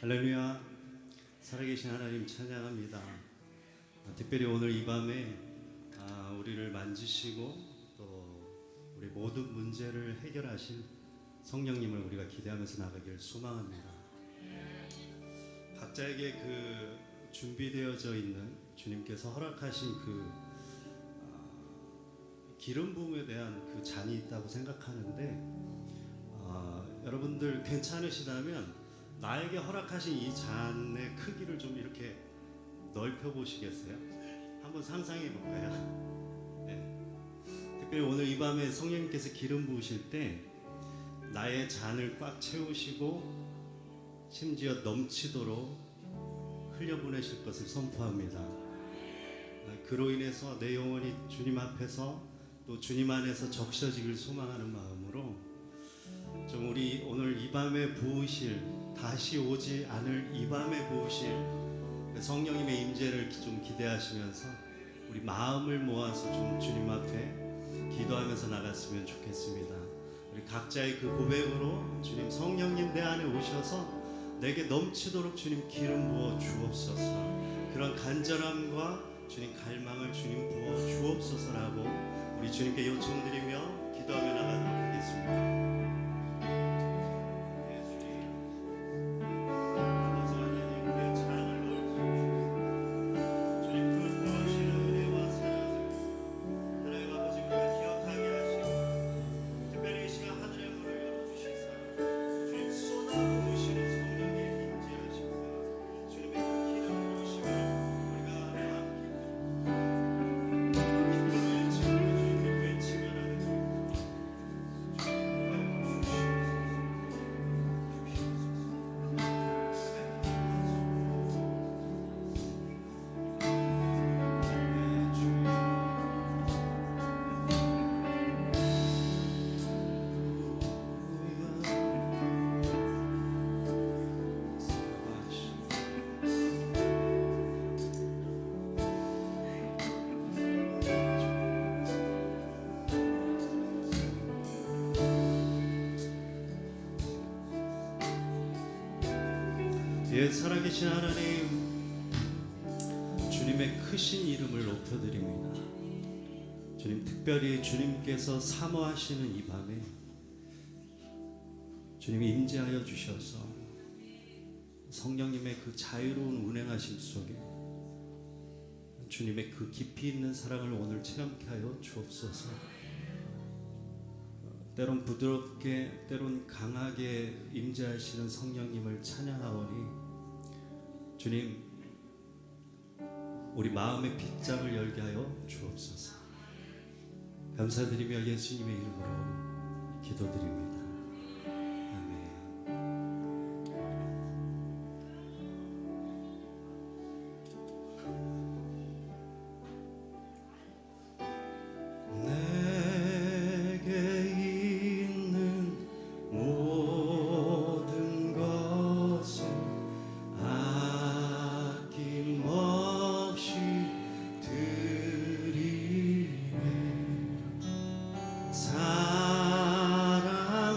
할렐루야. 살아계신 하나님 찬양합니다. 특별히 오늘 이 밤에 우리를 만지시고 또 우리 모든 문제를 해결하실 성령님을 우리가 기대하면서 나가길 소망합니다. 각자에게 그 준비되어져 있는 주님께서 허락하신 그 기름 부음에 대한 그 잔이 있다고 생각하는데 여러분들 괜찮으시다면 나에게 허락하신 이 잔의 크기를 좀 이렇게 넓혀 보시겠어요? 한번 상상해 볼까요? 네. 특별히 오늘 이 밤에 성령님께서 기름 부으실 때 나의 잔을 꽉 채우시고 심지어 넘치도록 흘려보내실 것을 선포합니다. 그로 인해서 내 영혼이 주님 앞에서 또 주님 안에서 적셔지길 소망하는 마음으로 좀 우리 오늘 이 밤에 부으실, 다시 오지 않을 이 밤에 부으실 성령님의 임재를 좀 기대하시면서 우리 마음을 모아서 좀 주님 앞에 기도하면서 나갔으면 좋겠습니다. 우리 각자의 그 고백으로 주님, 성령님 내 안에 오셔서 내게 넘치도록 주님 기름 부어 주옵소서. 그런 간절함과 주님 갈망을 주님 부어 주옵소서라고 우리 주님께 요청드리며 기도하며 나가도록 하겠습니다. 예, 살아계신 하나님, 주님의 크신 이름을 높여드립니다. 주님, 특별히 주님께서 사모하시는 이 밤에 주님이 임재하여 주셔서 성령님의 그 자유로운 운행하심 속에 주님의 그 깊이 있는 사랑을 오늘 체험케 하여 주옵소서. 때론 부드럽게, 때론 강하게 임재하시는 성령님을 찬양하오니 주님, 우리 마음의 빗장을 열게 하여 주옵소서. 감사드리며 예수님의 이름으로 기도드립니다. 아멘. 사랑하는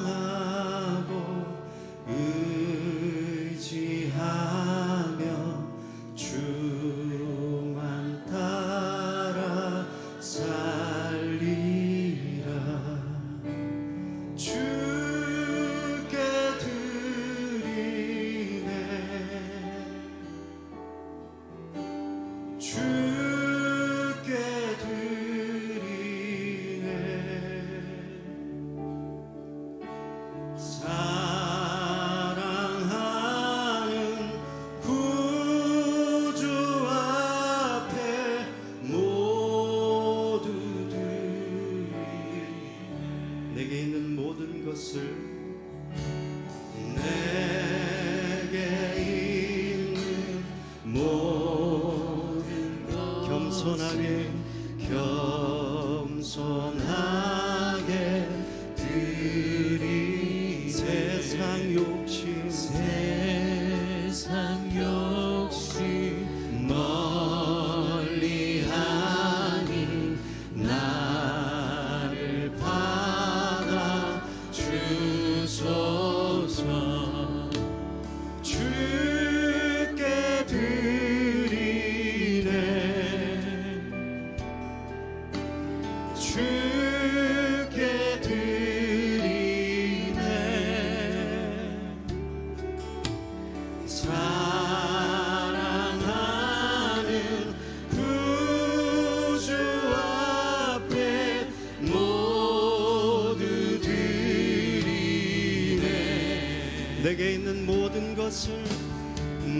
내게 있는 모든 것을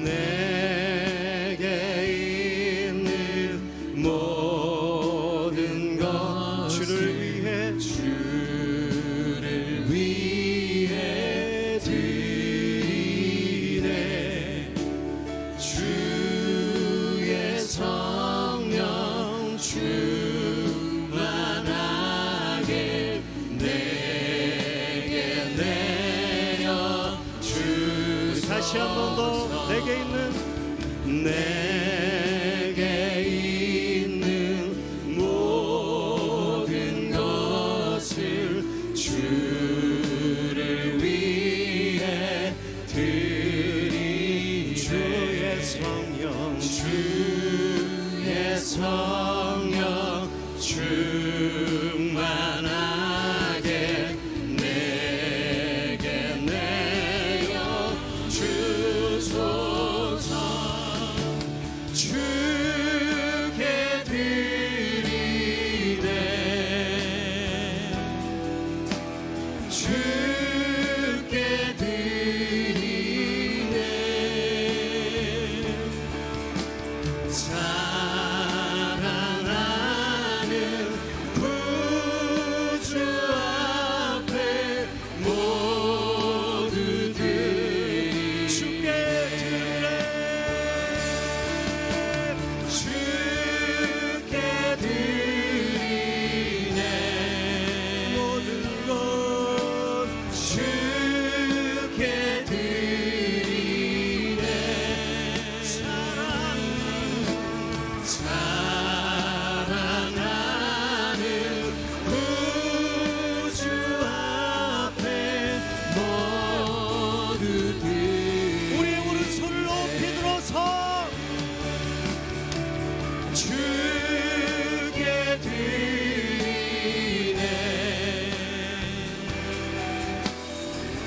내게 있는 모든 것 주를 위해 드리네. 주의 성령 충만하게 내게 내려 주. 다시 한 번 더 내게 있는 모든 것을 주를 위해 드리. 주의 성령 충만하게 내게 내려 주소서. 주께 드리네. 주께 드리네. 사랑하는 구주 앞에 모두 드리. 주께 드리네. 주께 드리네. 모든 것 주께 드리네. 사랑하는 구주 앞에 모두 드리. 우리의 오른손을 높이 들어서 주께 드리네.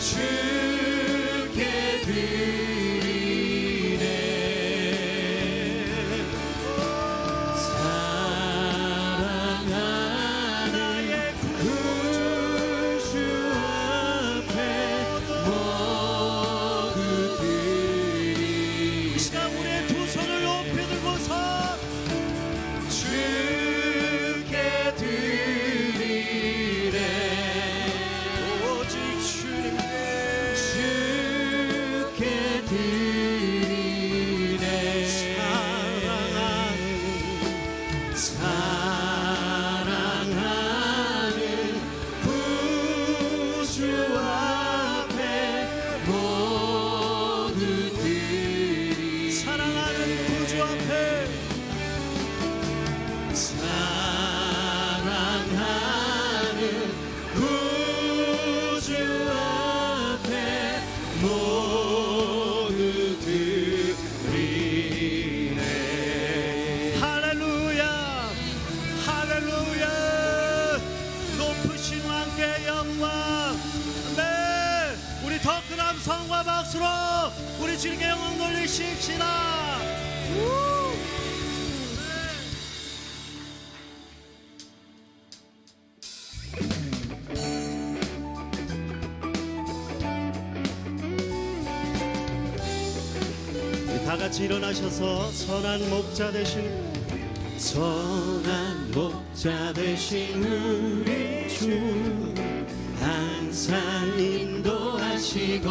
주께 드리네. 사랑하는 나의 구주 앞에 모두 드리. 이 시간 우리의 두 손을 높이 들고서 주께 드리네. 오직 주님께 주께 드리네. 사랑하는 구주 앞에 모두 드리. 사랑하는 구주 앞에 사랑하는 구주 앞에 모두 드리네. 할렐루야 할렐루야. 높으신 왕께 영광. 네, 우리 더 큰 함성과 박수로 우리 주님께 영광 돌리십시다. 다 같이 일어나셔서 선한 목자 되신 우리 주 항상 인도하시고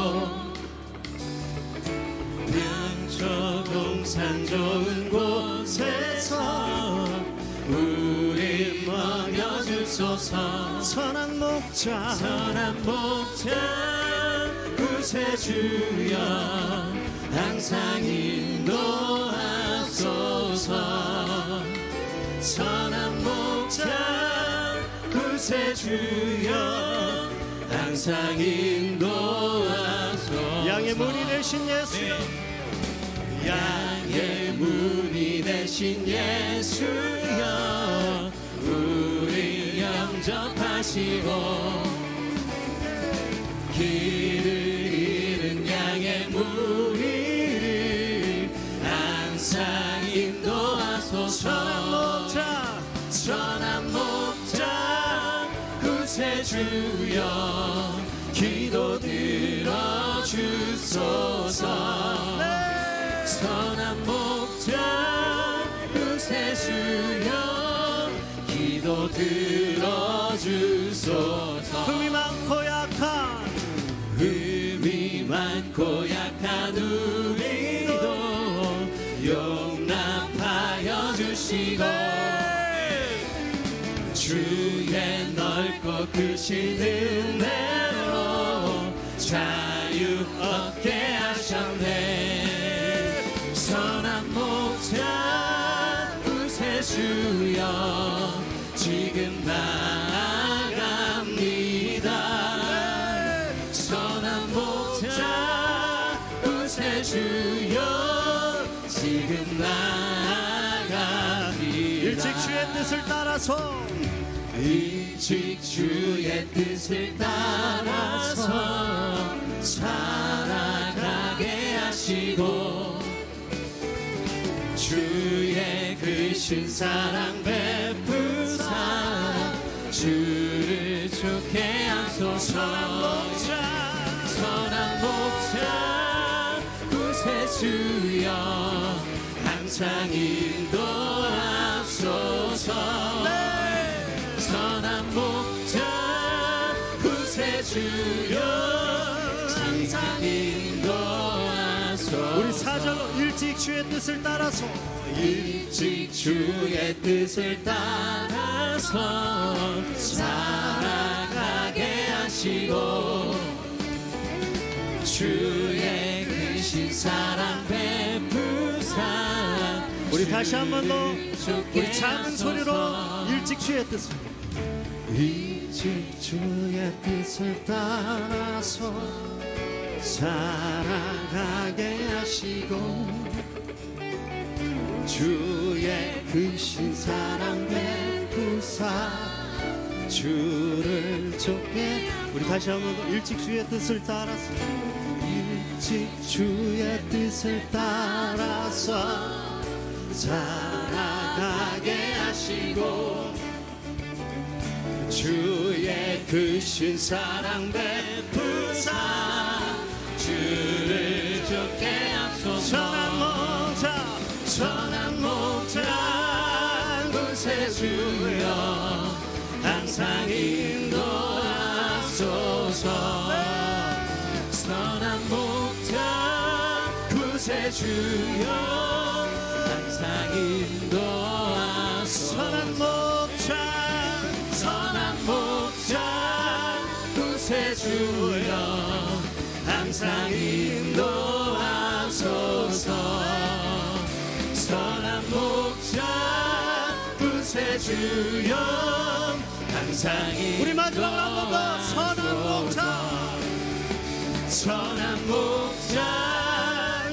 명철 동산 좋은 곳에서 우리 먹여주소서. 선한 목자 구세주여 항상 인도하소서. 선한 목자 구세주여 항상 인도하소서. 양의 문이 되신 예수여. 양의 문이 되신 예수여 우리 영접하시고 길을 잃은 양의 무리를 항상 인도하소서. 선한 목자 구세주여 기도 들어주소서. 주소서. 선한 목자 구세주여 기도 들어주소서. 흠이 많고 약한 흠이 많고 약한 우리도 용납하여 주시고 주의 넓고 크신 은혜로 자유 얻게 하셨네. 선한 목자 구세주여 지금 나아갑니다. 선한 목자 구세주여 지금 나아갑니다. 일찍 주의 뜻을 따라서 일찍 주의 뜻을 따라서 살아가게 하시고 주의 크신 사랑 베푸사 주를 좋게 하소서. 선한 목자 구세주여 항상 인도하소서. 선한 목자 구세주여 항상 인도하소서. 우리 사절로 일찍 주의 뜻을 따라서 일찍 주의 뜻을 따라서 살아가게 하시고 주의 크신 사랑 베푸사 우리 다시 한 번 더 우리 작은 소리로 일찍 주의 뜻을 일찍 주의 뜻을 따라서 살아가게 하시고 주의 크신 사랑 베푸사 주를 좁게. 우리 다시 한 번 더 일찍 주의 뜻을 따라서 일찍 주의 뜻을 따라서 살아가게 하시고 주의 크신 사랑 베푸사 주를 좁게 하소서. 선한 목자 구세주여 항상 인도하소서. 선한 목자 구세주여 항상 인도하소서. 선한 목자 구세주여 항상 인도하소서. 선한 목자 구세주여 항상 우리 마지막으로 한 번 더 선한 목자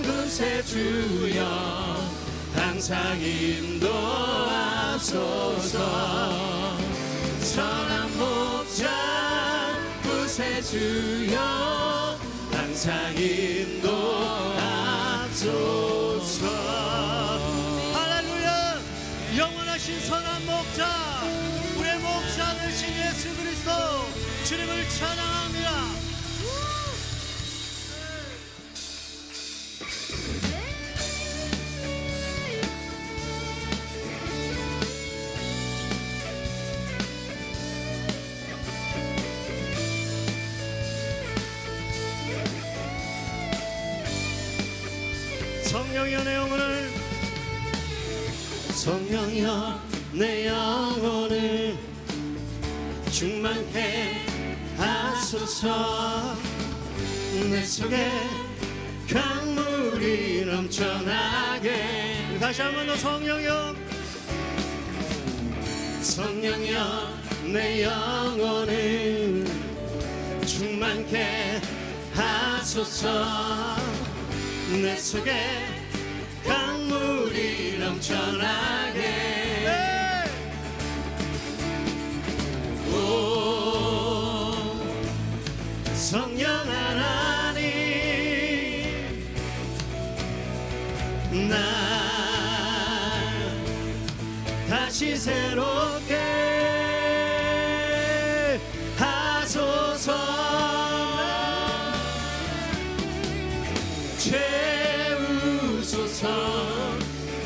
구세주여 항상 인도하소서. 선한 목자 구세주여 항상 인도하소서. 할렐루야. 영원하신 선한 목자 우리의 목자 되신 예수 그리스도 주님을 찬양합니다. 성령이여 내 영혼을 성령이여 내 영혼을 충만케 하소서. 내 속에 강물이 넘쳐나게. 다시 한 번 더 성령이여 내 영혼을 충만케 하소서. 내 속에 강물이 넘쳐나게. 오 성령 하나님 날 다시 새롭게 하소서. 채우소서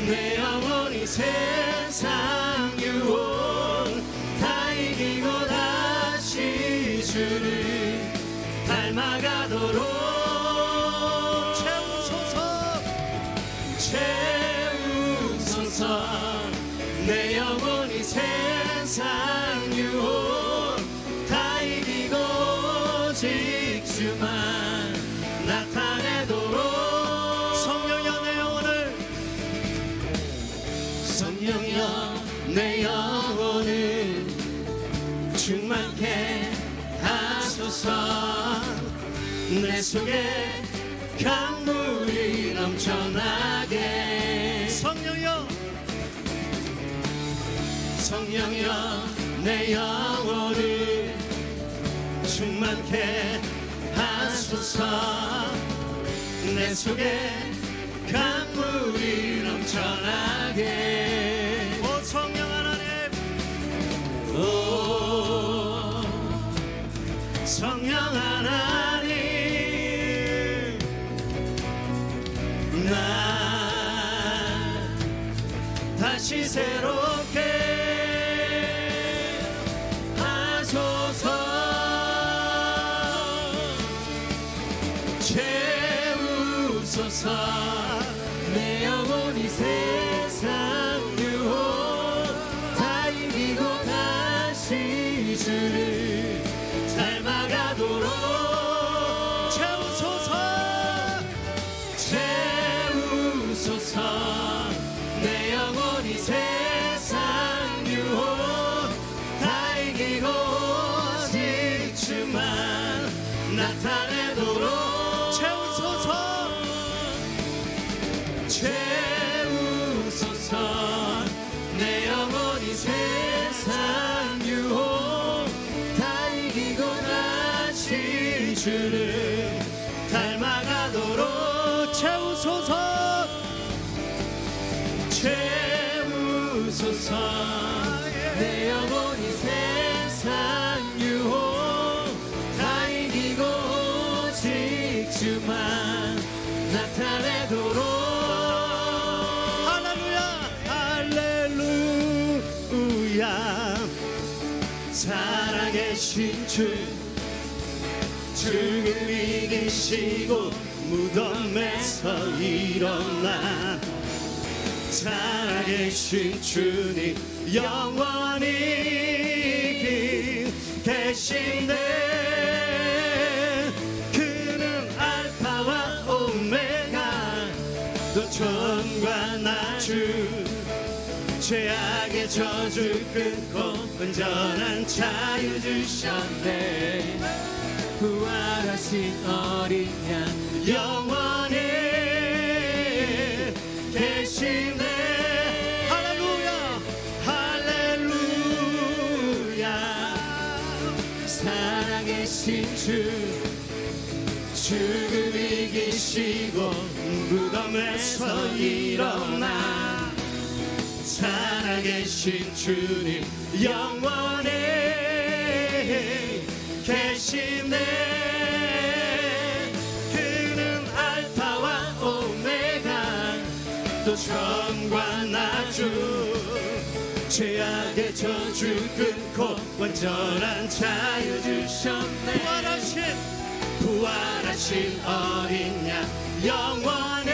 내 영혼이 세상 유혹 다 이기고 다시 주를 닮아가도록 채우소서 내 영혼이 세상 유혹 다 이기고 오직 주만 나타내도록 성령이여 내 영혼을 성령이여 내 영혼을 충만케 하소서 내 속에 강물이 넘쳐나게 성령이여 성령이여 내 영혼을 충만케 하소서 내 속에 강물이 넘쳐나게 오 성령 하나님 오 성령 하나님 나 다시 새롭게 하소서 채우소서 내 영혼이 세상 유혹 다 이기고 다시 주를 닮아가도록 채우소서 채우소서 내 영혼이 세상 유혹 다 이기고 오직 주만 나타내도록 채우소서 내 영혼이 세상 유혹 다 이기고 다시 주를 닮아가도록 채우소서 채우소서 내 영혼이 세상 유혹 다 이기고 오직 주만 나타내도록 살아계신 주 죽음 이기시고 무덤에서 일어나 살아계신 주님 영원히 계신데 그는 알파와 오메가 또 전과 나주 죄악의 저주 끊고 온전한 자유 주셨네 부활하신 어린 양 영원히 계시네 할렐루야 할렐루야 살아계신 주 죽음 이기시고 무덤에서 일어나 살아계신 주님 영원히 계시네 그는 알파와 오메가 또 전과 나주 죄악의 저주 끊고 완전한 자유 주셨네 부활하신 어린 양 영원히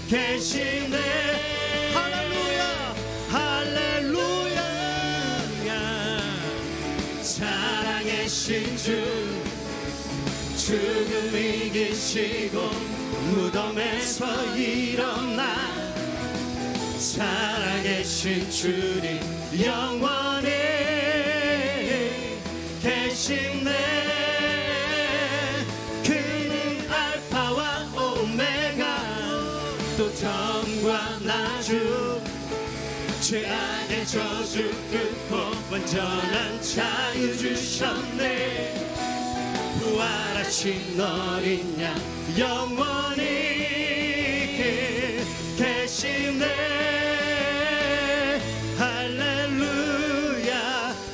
계시네 살아계신 주 죽음 이기시고 무덤에서 일어나 살아계신 주님 영원히 계시네 그는 알파와 오메가 또 전과 나주 죄악의 저주 끊고 완전한 자유 주셨네 부활하신 어린 양 영원히 계시네 할렐루야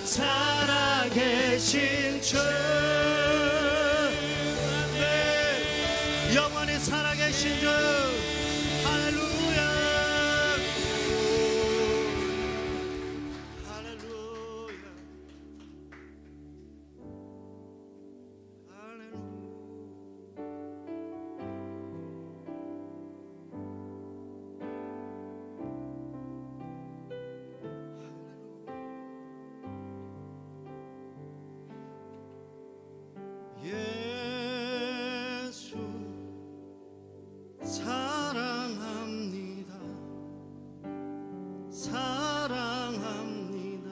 살아계신 주 영원히 살아계신 주 할렐루야 할렐루야 예수 사랑합니다 사랑합니다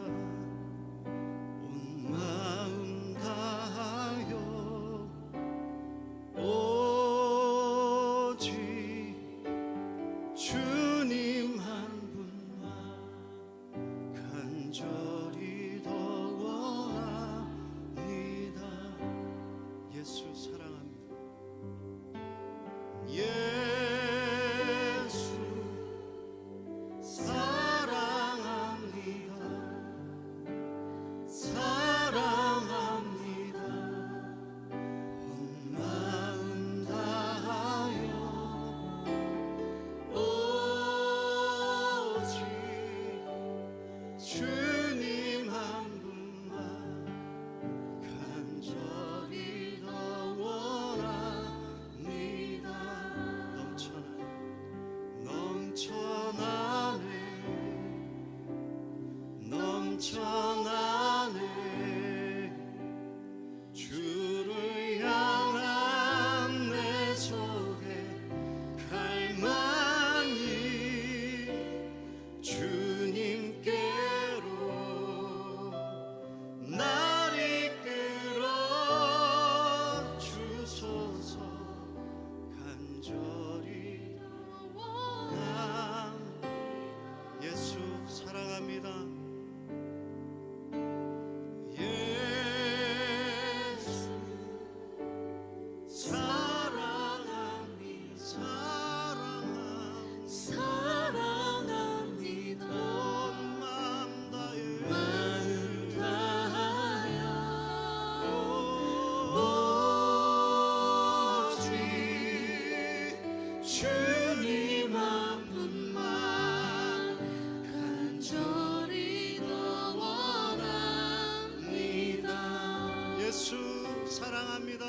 온 마음 다하여 오직 주님 한 분만 간절히 더 원합니다 예수 사랑합니다 예수 사랑합니다 사랑합니다 온 마음 다하여 오직 주님 한 분만 간절히 더 원합니다 넘쳐나네 넘쳐나네 주를 향한 내 속에 갈망이 주님께로 날 이끌어 주소서 간절히 예수 사랑합니다 예수 사랑합니다 사랑합니다 온 마음 다하여 오직 주님 한 분만 간절히 더 원합니다 예수 사랑합니다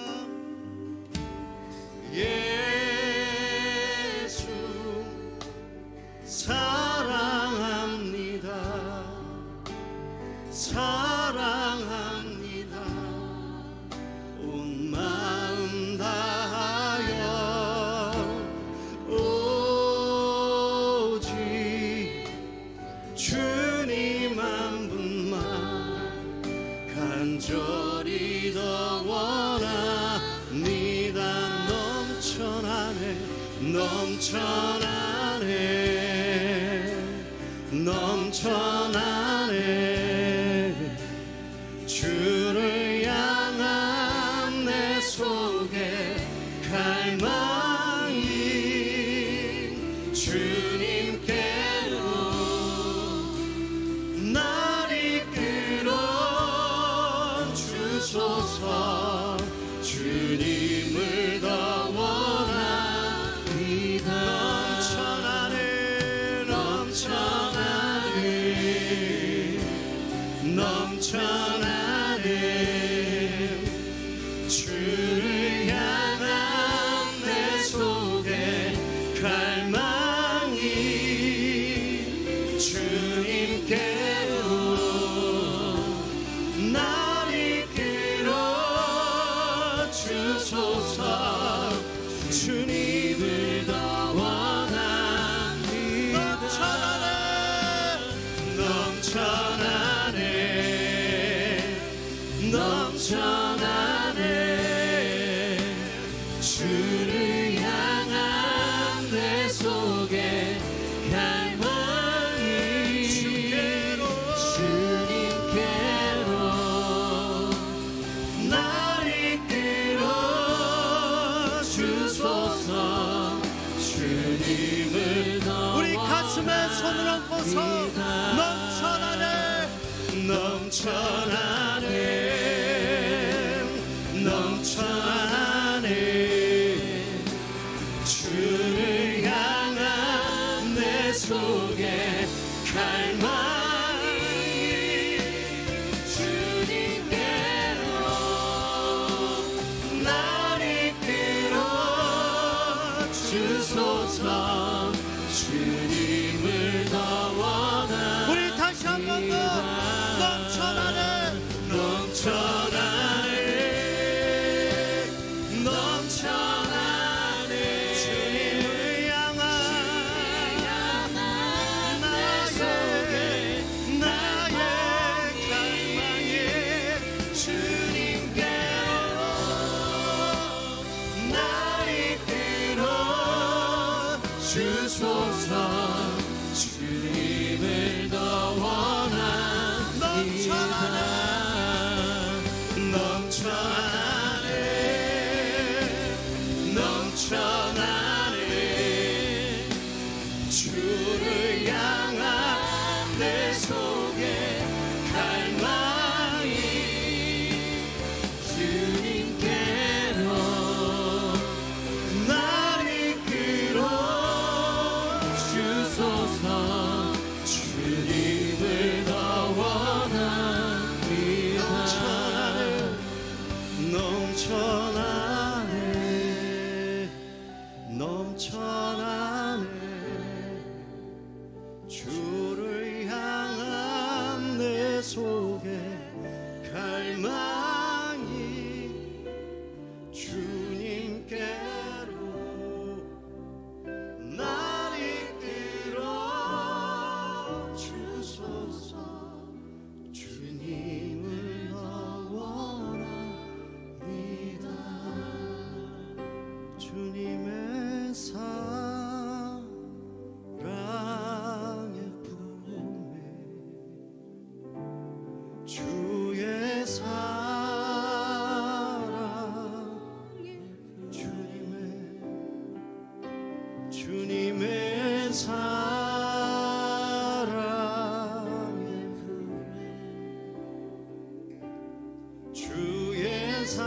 예수 사랑합니다 사랑합니다 온 마음 다하여 오직 주님 한 분만 간절히 더 원합니다 넘쳐나네 넘쳐나네 주를 향한 내 속에 갈망이 주님께로 날 이끌어 주소서 주님을 더 원합니다 넘쳐나네 주를 향한 내 속에 갈망이 주님께로 날 이끌어 주소서 주님을 더 원합니다 넘쳐나네 주를 향한 내 속에 갈망이 주님께로 날 이끌어 주소서 주님을 더 우리 가슴에 손을 얹고서 넘쳐나네 주소서. 주님을 더 원합니다. 우리 다시 한 번 더 넘쳐나는 주님을 향한 나의 갈망이 주님께로 나 이끌어 주소서. 주님을 더 원합니다. 넘쳐나네 주를 향한 내 속에 갈망이 주님께로 날 이끌어 주소서. 주님을 더 원합니다. 넘쳐나네 주를 향한 내 속에 갈망이 주님께로 날 이끌어 주소서. 주님을 더 원합니다. 주님의 사랑의 품에 주의 사랑 주님의 사랑의 품에 주의 사랑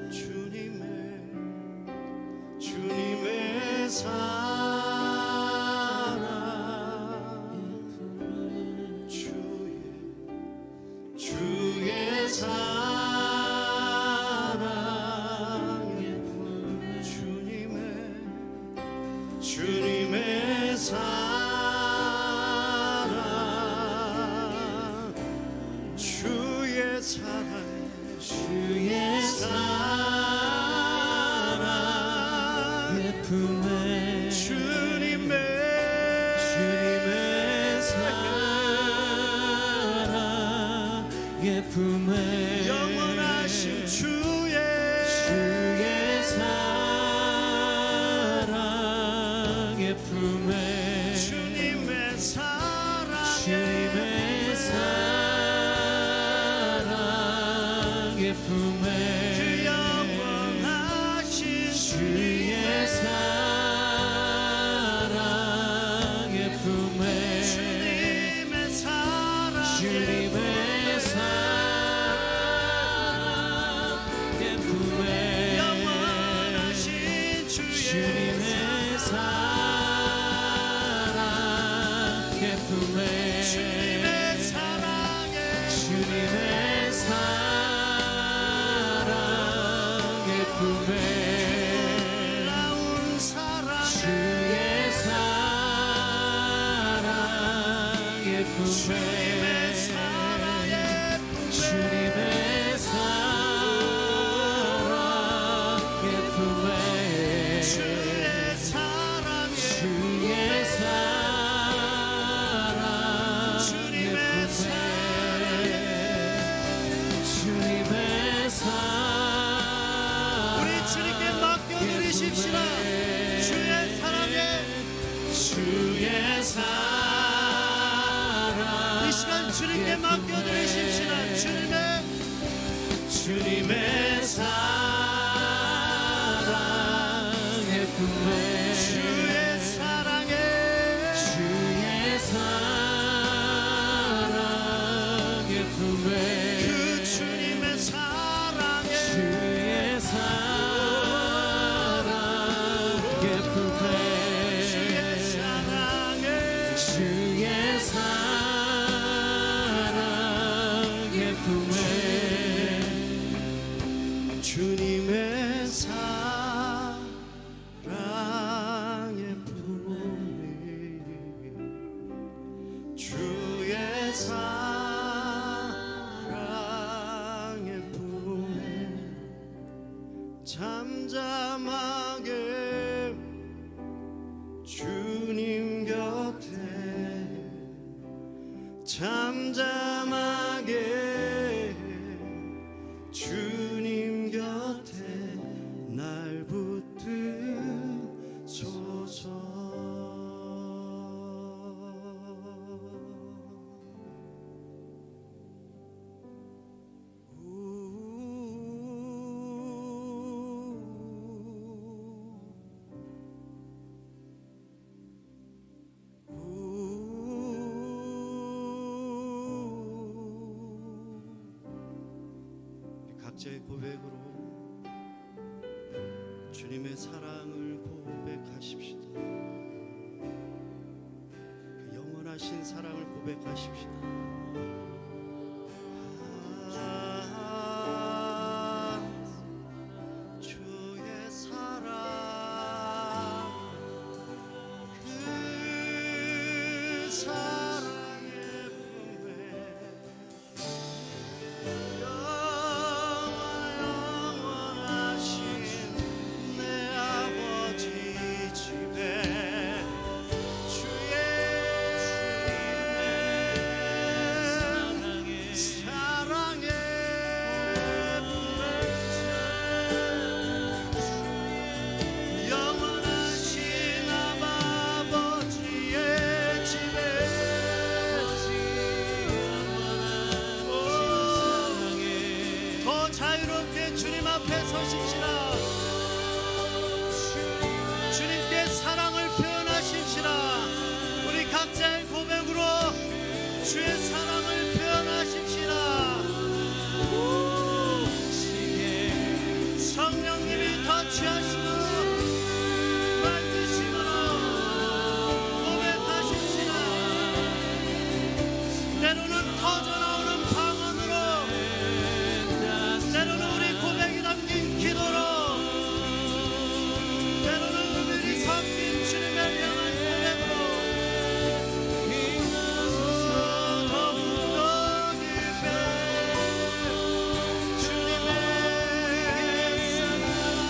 주님의 사랑 주의 사랑의 주님의 사랑 주의 사랑 품에 주님의 사랑의 품에 영원하신 주의 사랑의 품에 주님의 사랑의 품에 그 영원하신 주의 사랑의 품에 주님의 사랑의 품에 영원하신 주님의 사랑의 품에 주님의 사랑의 품에 놀라운 사랑의 주의 사랑의 품에 주님의 사랑의 품에 주의 사랑의 주의 사랑의 주님의 주님의 사랑 우리 주님께 맡겨드리십시다. 주의 사랑에 주의 사랑 이 시간 주님께 맡겨드리십시다. 주님의 사랑의 품에 주의 사랑에 사랑의 품에 그 주님의 사랑에 주의 사랑의 품에 주의 사랑에 주의 사랑의 품에 주님의 사랑의 품에 주의 사랑의 품에 잠잠하게 주님 곁에 잠잠하게 주님 곁에 날 붙드소서. 각자의 고백으로 주님의 사랑을 고백하십시다. 그 영원하신 사랑을 고백하십시다. 주의 사랑 그 사랑의 품에 영원하신 내 아버지 집에 주의 사랑의 품에 영원하신 아버지의 집에 더 자유롭게 주님 앞에 서십시다. 주님께 사랑을 표현하십시다. 우리 각자의 고백으로 주의 사랑을 표현하십시다. 성령님이 터치하시고 만드시므로 고백하십시다. 때로는 터져나오는 방언으로, 때로는 우리 고백이 담긴 기도로, 때로는 은밀히 섞인 주님을 향한 고백으로 더욱더 깊이 주님의 사랑과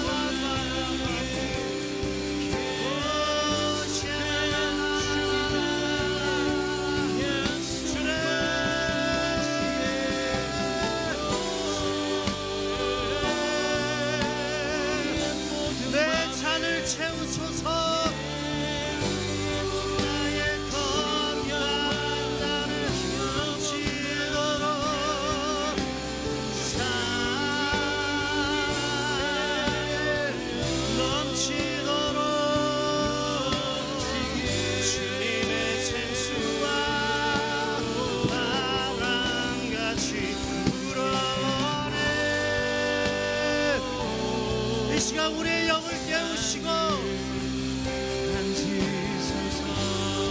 내 잔을 채우소서. 나의 건강 나를 넘치도록 사랑에 넘치도록 주님의 생수와 바람같이 불어오네. 이 시간 우리의 영을 깨우시고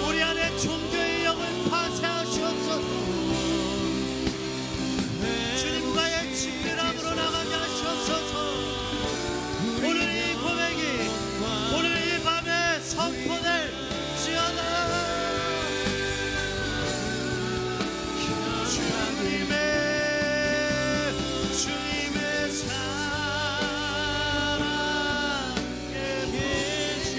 우리 안에 종교의 영을 파쇄하시옵소서. 주님과의 친밀함으로 나가게 하시옵소서. 오늘 이 고백이 오늘 이 밤에 선포될 지어다. 주님의 사랑의 빛이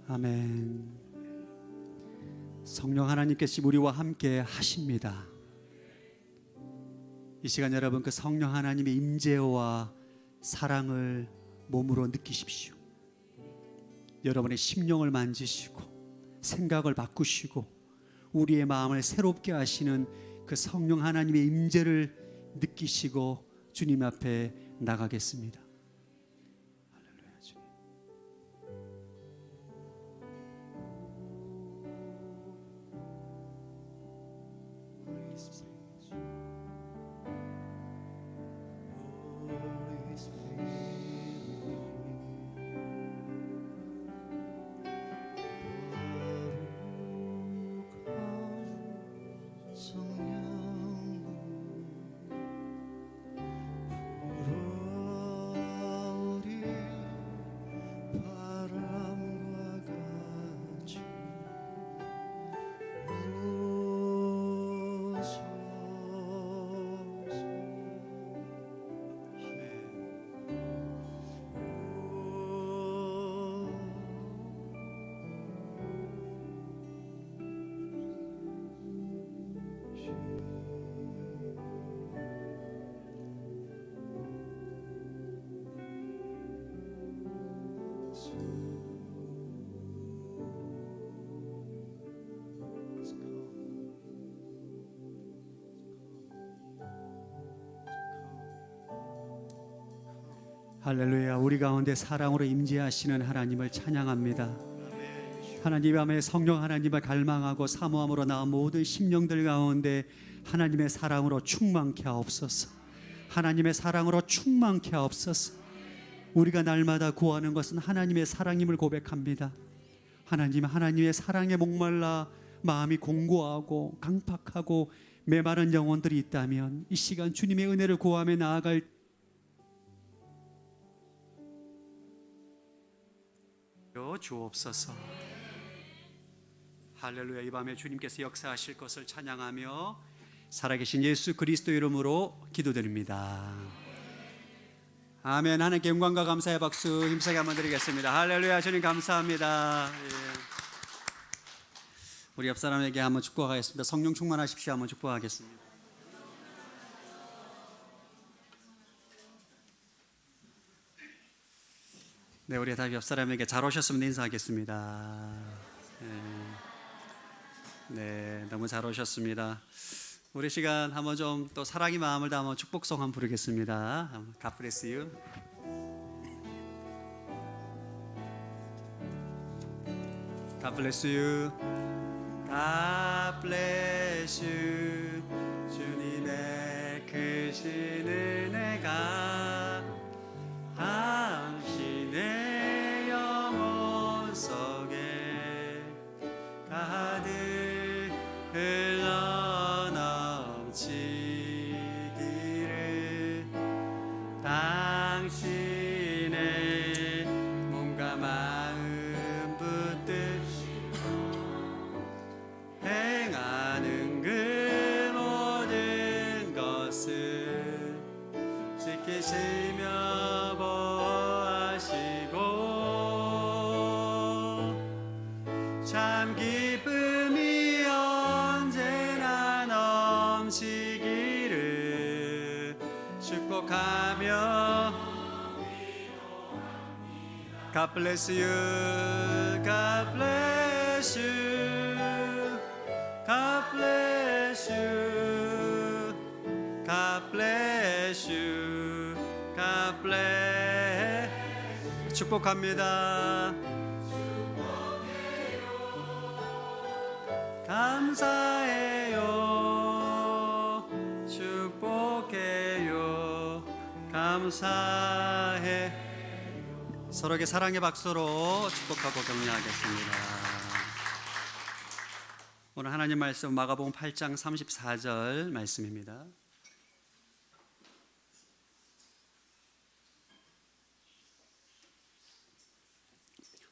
아멘. 성령 하나님께서 우리와 함께 하십니다. 이 시간 여러분 그 성령 하나님의 임재와 사랑을 몸으로 느끼십시오. 여러분의 심령을 만지시고 생각을 바꾸시고 우리의 마음을 새롭게 하시는 그 성령 하나님의 임재를 느끼시고 주님 앞에 나가겠습니다. 할렐루야 주님. 할렐루야. 우리 가운데 사랑으로 임재하시는 하나님을 찬양합니다. 하나님 밤에 성령 하나님을 갈망하고 사모함으로 나온 모든 심령들 가운데 하나님의 사랑으로 충만케 하옵소서. 하나님의 사랑으로 충만케 하옵소서. 우리가 날마다 구하는 것은 하나님의 사랑임을 고백합니다. 하나님의 사랑에 목말라 마음이 공고하고 강팍하고 메마른 영혼들이 있다면 이 시간 주님의 은혜를 구하며 나아갈 주옵소서. 할렐루야. 이 밤에 주님께서 역사하실 것을 찬양하며 살아계신 예수 그리스도 이름으로 기도드립니다. 아멘. 하나님께 영광과 감사의 박수 힘차게 한번 드리겠습니다. 할렐루야. 주님 감사합니다. 예. 우리 옆 사람에게 한번 축복하겠습니다. 성령 충만하십시오. 한번 축복하겠습니다. 네, 우리 다 옆 사람에게 잘 오셨습니다. 인사하겠습니다. 네, 너무 잘 오셨습니다. 우리 시간 한번 좀 또 사랑의 마음을 담아 축복송 한번 부르겠습니다. God bless you. God bless you. God bless you. 주님의 크신 은혜가 당신의 영혼 속에 가득 흘러넘치기를 당신의 몸과 마음 붙들고 행하는 그 모든 것을 지키시며 참 기쁨이 언제나 넘치기를 축복하며 God bless you, God bless you, God bless you, God bless you, God bless. 축복합니다. 감사해요. 축복해요. 감사해. 서로에게 사랑의 박수로 축복하고 격려하겠습니다. 오늘 하나님 말씀 마가복음 8장 34절 말씀입니다.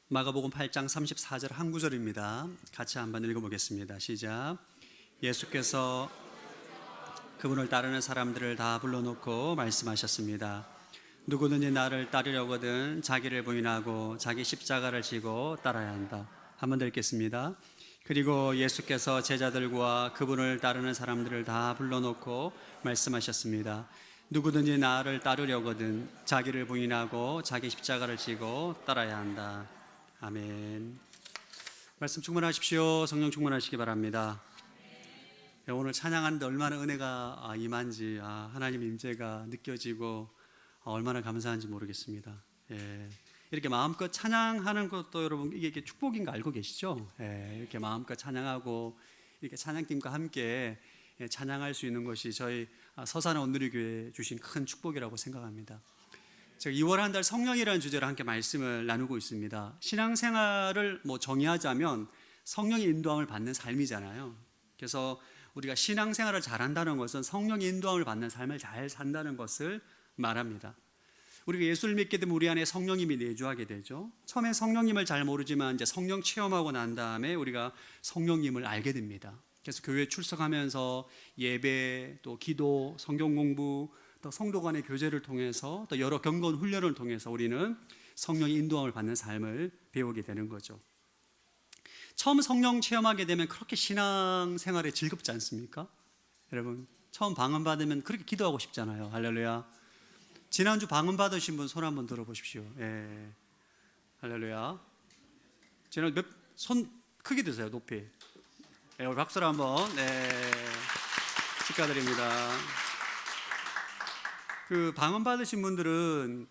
마가복음 8장 34절 한 구절입니다. 같이 한번 읽어보겠습니다. 시작. 예수께서 그분을 따르는 사람들을 다 불러놓고 말씀하셨습니다. 누구든지 나를 따르려거든 자기를 부인하고 자기 십자가를 지고 따라야 한다. 한 번 더 읽겠습니다. 그리고 예수께서 제자들과 그분을 따르는 사람들을 다 불러놓고 말씀하셨습니다. 누구든지 나를 따르려거든 자기를 부인하고 자기 십자가를 지고 따라야 한다. 아멘. 말씀 충만하십시오. 성령 충만하시기 바랍니다. 오늘 찬양하는데 얼마나 은혜가 임한지, 하나님 임재가 느껴지고 얼마나 감사한지 모르겠습니다. 이렇게 마음껏 찬양하는 것도 여러분 이게 축복인 거 알고 계시죠? 이렇게 마음껏 찬양하고 이렇게 찬양팀과 함께 찬양할 수 있는 것이 저희 서산 온누리교회 주신 큰 축복이라고 생각합니다. 제가 2월 한 달 성령이라는 주제로 함께 말씀을 나누고 있습니다. 신앙생활을 정의하자면 성령의 인도함을 받는 삶이잖아요. 그래서 우리가 신앙생활을 잘한다는 것은 성령의 인도함을 받는 삶을 잘 산다는 것을 말합니다. 우리가 예수를 믿게 되면 우리 안에 성령님이 내주하게 되죠. 처음에 성령님을 잘 모르지만 이제 성령 체험하고 난 다음에 우리가 성령님을 알게 됩니다. 그래서 교회 출석하면서 예배, 또 기도, 성경 공부, 또 성도 간의 교제를 통해서 또 여러 경건 훈련을 통해서 우리는 성령의 인도함을 받는 삶을 배우게 되는 거죠. 처음 성령 체험하게 되면 그렇게 신앙생활에 즐겁지 않습니까? 여러분 처음 방언 받으면 그렇게 기도하고 싶잖아요. 할렐루야. 지난주 방언 받으신 분 손 한번 들어보십시오. 할렐루야. 지난주 손 크게 드세요. 높이. 우리 박수를 한번. 축하드립니다. 그 방언 받으신 분들은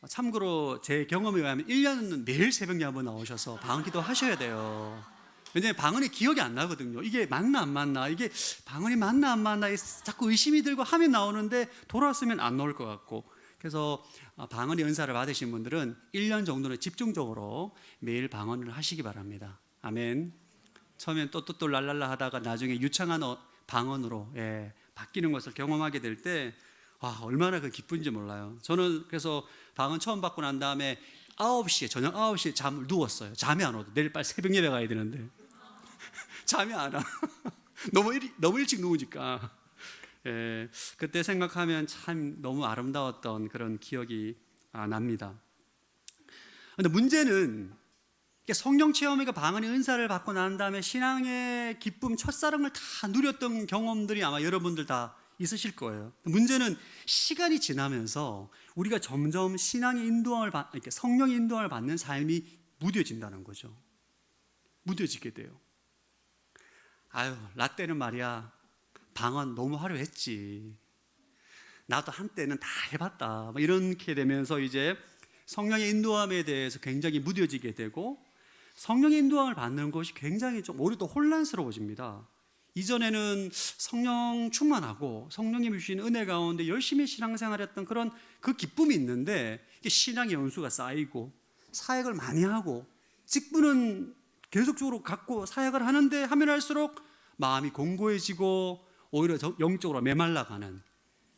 참고로 제 경험에 의하면 1년은 매일 새벽에 한번 나오셔서 방언 기도 하셔야 돼요. 왜냐하면 방언이 기억이 안 나거든요. 이게 맞나 안 맞나, 이게 방언이 맞나 안 맞나 자꾸 의심이 들고 하면 나오는데 돌아왔으면 안 나올 것 같고. 그래서 방언의 은사를 받으신 분들은 1년 정도는 집중적으로 매일 방언을 하시기 바랍니다. 아멘. 처음엔 또 랄랄라 하다가 나중에 유창한 방언으로 바뀌는 것을 경험하게 될 때 얼마나 그 기쁜지 몰라요. 저는 그래서 방언 처음 받고 난 다음에 9시에 저녁 9시에 잠을 누웠어요. 잠이 안 오도 내일 빨리 새벽 예배 가야 되는데 잠이 안 와. 너무 일찍 누우니까. 그때 생각하면 참 너무 아름다웠던 그런 기억이 납니다. 그런데 문제는 성령 체험이가 방언의 은사를 받고 난 다음에 신앙의 기쁨, 첫사랑을 다 누렸던 경험들이 아마 여러분들 다 있으실 거예요. 문제는 시간이 지나면서 우리가 점점 신앙의 인도함을 이렇게 성령의 인도함을 받는 삶이 무뎌진다는 거죠. 무뎌지게 돼요. 라떼는 말이야 방언 너무 화려했지. 나도 한때는 다 해봤다. 이렇게 되면서 이제 성령의 인도함에 대해서 굉장히 무뎌지게 되고 성령의 인도함을 받는 것이 굉장히 좀 오히려 더 혼란스러워집니다. 이전에는 성령 충만하고 성령님이 주신 은혜 가운데 열심히 신앙생활했던 그런 그 기쁨이 있는데 이게 신앙의 연수가 쌓이고 사역을 많이 하고 직분은 계속적으로 갖고 사역을 하는데 하면 할수록 마음이 공고해지고 오히려 영적으로 메말라가는,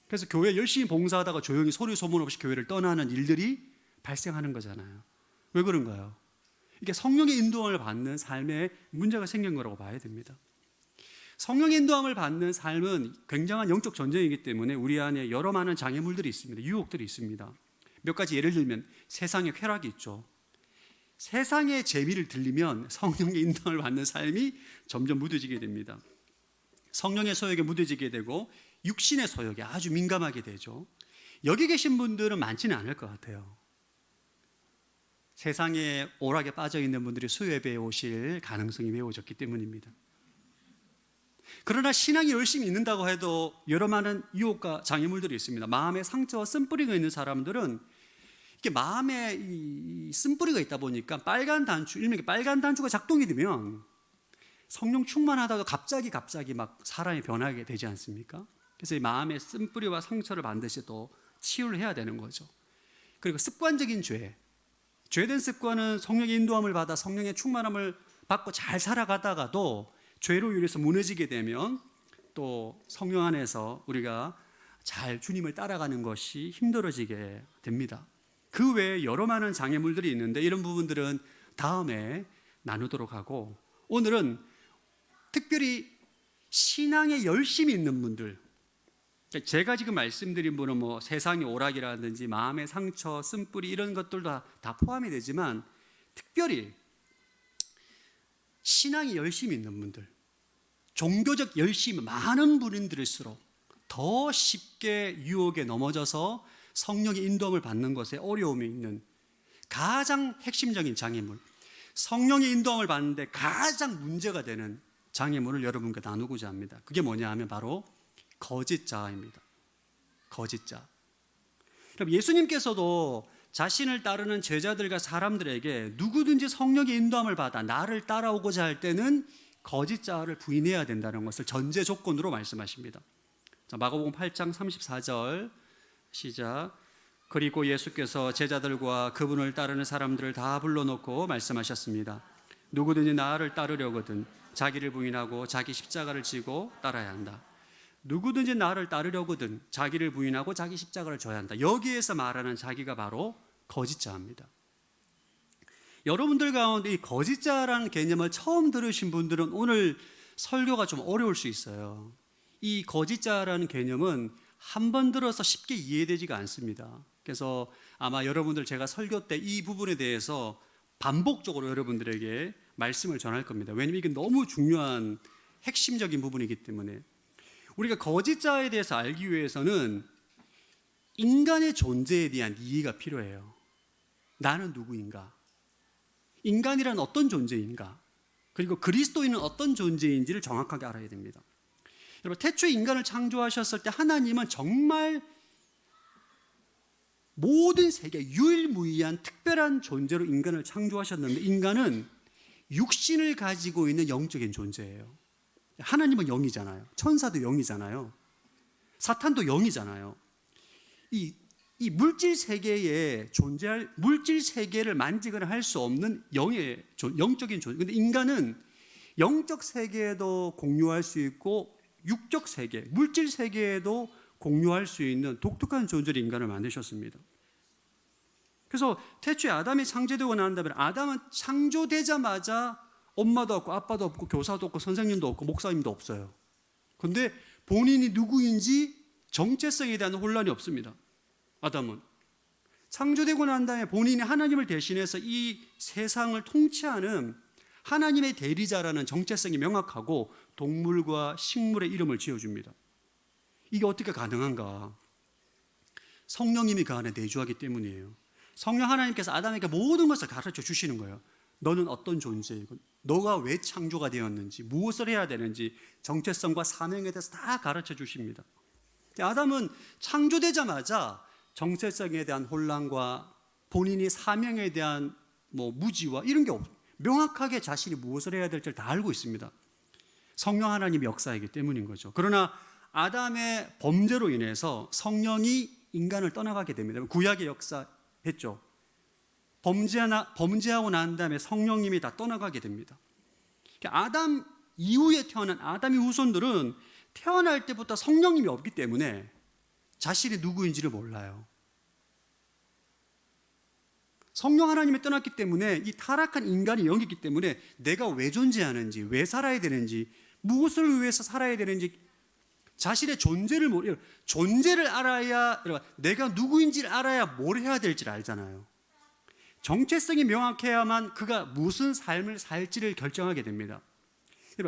그래서 교회 열심히 봉사하다가 조용히 소리 소문 없이 교회를 떠나는 일들이 발생하는 거잖아요. 왜 그런가요? 이게 성령의 인도함을 받는 삶에 문제가 생긴 거라고 봐야 됩니다. 성령의 인도함을 받는 삶은 굉장한 영적 전쟁이기 때문에 우리 안에 여러 많은 장애물들이 있습니다. 유혹들이 있습니다. 몇 가지 예를 들면 세상의 쾌락이 있죠. 세상의 재미를 들리면 성령의 인도함을 받는 삶이 점점 무뎌지게 됩니다. 성령의 소욕에 무뎌지게 되고 육신의 소욕에 아주 민감하게 되죠. 여기 계신 분들은 많지는 않을 것 같아요. 세상에 오락에 빠져 있는 분들이 수요예배에 오실 가능성이 매우 적기 때문입니다. 그러나 신앙이 열심히 있는다고 해도 여러 많은 유혹과 장애물들이 있습니다. 마음에 상처와 쓴뿌리가 있는 사람들은 이렇게 마음에 이 쓴뿌리가 있다 보니까 빨간 단추, 일명 빨간 단추가 작동이 되면 성령 충만하다가 갑자기 막 사람이 변하게 되지 않습니까? 그래서 이 마음의 쓴뿌리와 상처를 반드시 또 치유를 해야 되는 거죠. 그리고 습관적인 죄된 습관은 성령의 인도함을 받아 성령의 충만함을 받고 잘 살아가다가도 죄로 인해서 무너지게 되면 또 성령 안에서 우리가 잘 주님을 따라가는 것이 힘들어지게 됩니다. 그 외에 여러 많은 장애물들이 있는데 이런 부분들은 다음에 나누도록 하고, 오늘은 특별히 신앙에 열심히 있는 분들, 제가 지금 말씀드린 분은 뭐 세상의 오락이라든지 마음의 상처, 쓴뿌리 이런 것들도 다 포함이 되지만 특별히 신앙이 열심히 있는 분들, 종교적 열심이 많은 분들일수록 더 쉽게 유혹에 넘어져서 성령의 인도함을 받는 것에 어려움이 있는 가장 핵심적인 장애물, 성령의 인도함을 받는데 가장 문제가 되는 장애물을 여러분과 나누고자 합니다. 그게 뭐냐 하면 바로 거짓자입니다. 거짓자. 그럼 예수님께서도 자신을 따르는 제자들과 사람들에게 누구든지 성령의 인도함을 받아 나를 따라오고자 할 때는 거짓자를 부인해야 된다는 것을 전제 조건으로 말씀하십니다. 자, 마가복음 8장 34절 시작. 그리고 예수께서 제자들과 그분을 따르는 사람들을 다 불러놓고 말씀하셨습니다. 누구든지 나를 따르려거든 자기를 부인하고 자기 십자가를 지고 따라야 한다. 누구든지 나를 따르려거든 자기를 부인하고 자기 십자가를 져야 한다. 여기에서 말하는 자기가 바로 거짓자입니다. 여러분들 가운데 이 거짓자라는 개념을 처음 들으신 분들은 오늘 설교가 좀 어려울 수 있어요. 이 거짓자라는 개념은 한 번 들어서 쉽게 이해되지가 않습니다. 그래서 아마 여러분들 제가 설교 때 이 부분에 대해서 반복적으로 여러분들에게 말씀을 전할 겁니다. 왜냐하면 이게 너무 중요한 핵심적인 부분이기 때문에. 우리가 거짓자에 대해서 알기 위해서는 인간의 존재에 대한 이해가 필요해요. 나는 누구인가? 인간이란 어떤 존재인가? 그리고 그리스도인은 어떤 존재인지를 정확하게 알아야 됩니다. 여러분, 태초에 인간을 창조하셨을 때 하나님은 정말 모든 세계 유일무이한 특별한 존재로 인간을 창조하셨는데 인간은 육신을 가지고 있는 영적인 존재예요. 하나님은 영이잖아요. 천사도 영이잖아요. 사탄도 영이잖아요. 이 물질 세계에 존재할 물질 세계를 만지거나 할 수 없는 영적인 존재. 근데 인간은 영적 세계에도 공유할 수 있고 육적 세계, 물질 세계에도 공유할 수 있는 독특한 존재로 인간을 만드셨습니다. 그래서 태초에 아담이 창조되고 난 다음에 아담은 창조되자마자 엄마도 없고 아빠도 없고 교사도 없고 선생님도 없고 목사님도 없어요. 그런데 본인이 누구인지 정체성에 대한 혼란이 없습니다. 아담은 창조되고 난 다음에 본인이 하나님을 대신해서 이 세상을 통치하는 하나님의 대리자라는 정체성이 명확하고 동물과 식물의 이름을 지어줍니다. 이게 어떻게 가능한가? 성령님이 그 안에 내주하기 때문이에요. 성령 하나님께서 아담에게 모든 것을 가르쳐 주시는 거예요. 너는 어떤 존재이고 너가 왜 창조가 되었는지 무엇을 해야 되는지 정체성과 사명에 대해서 다 가르쳐 주십니다. 아담은 창조되자마자 정체성에 대한 혼란과 본인이 사명에 대한 무지와 이런 게 없어요. 명확하게 자신이 무엇을 해야 될지를 다 알고 있습니다. 성령 하나님의 역사이기 때문인 거죠. 그러나 아담의 범죄로 인해서 성령이 인간을 떠나가게 됩니다. 구약의 역사 했죠. 범죄하고 난 다음에 성령님이 다 떠나가게 됩니다. 아담 이후에 태어난 아담의 후손들은 태어날 때부터 성령님이 없기 때문에 자신이 누구인지를 몰라요. 성령 하나님이 떠났기 때문에 이 타락한 인간이 영이기 때문에 내가 왜 존재하는지, 왜 살아야 되는지, 무엇을 위해서 살아야 되는지 자신의 존재를 알아야, 내가 누구인지를 알아야 뭘 해야 될지를 알잖아요. 정체성이 명확해야만 그가 무슨 삶을 살지를 결정하게 됩니다.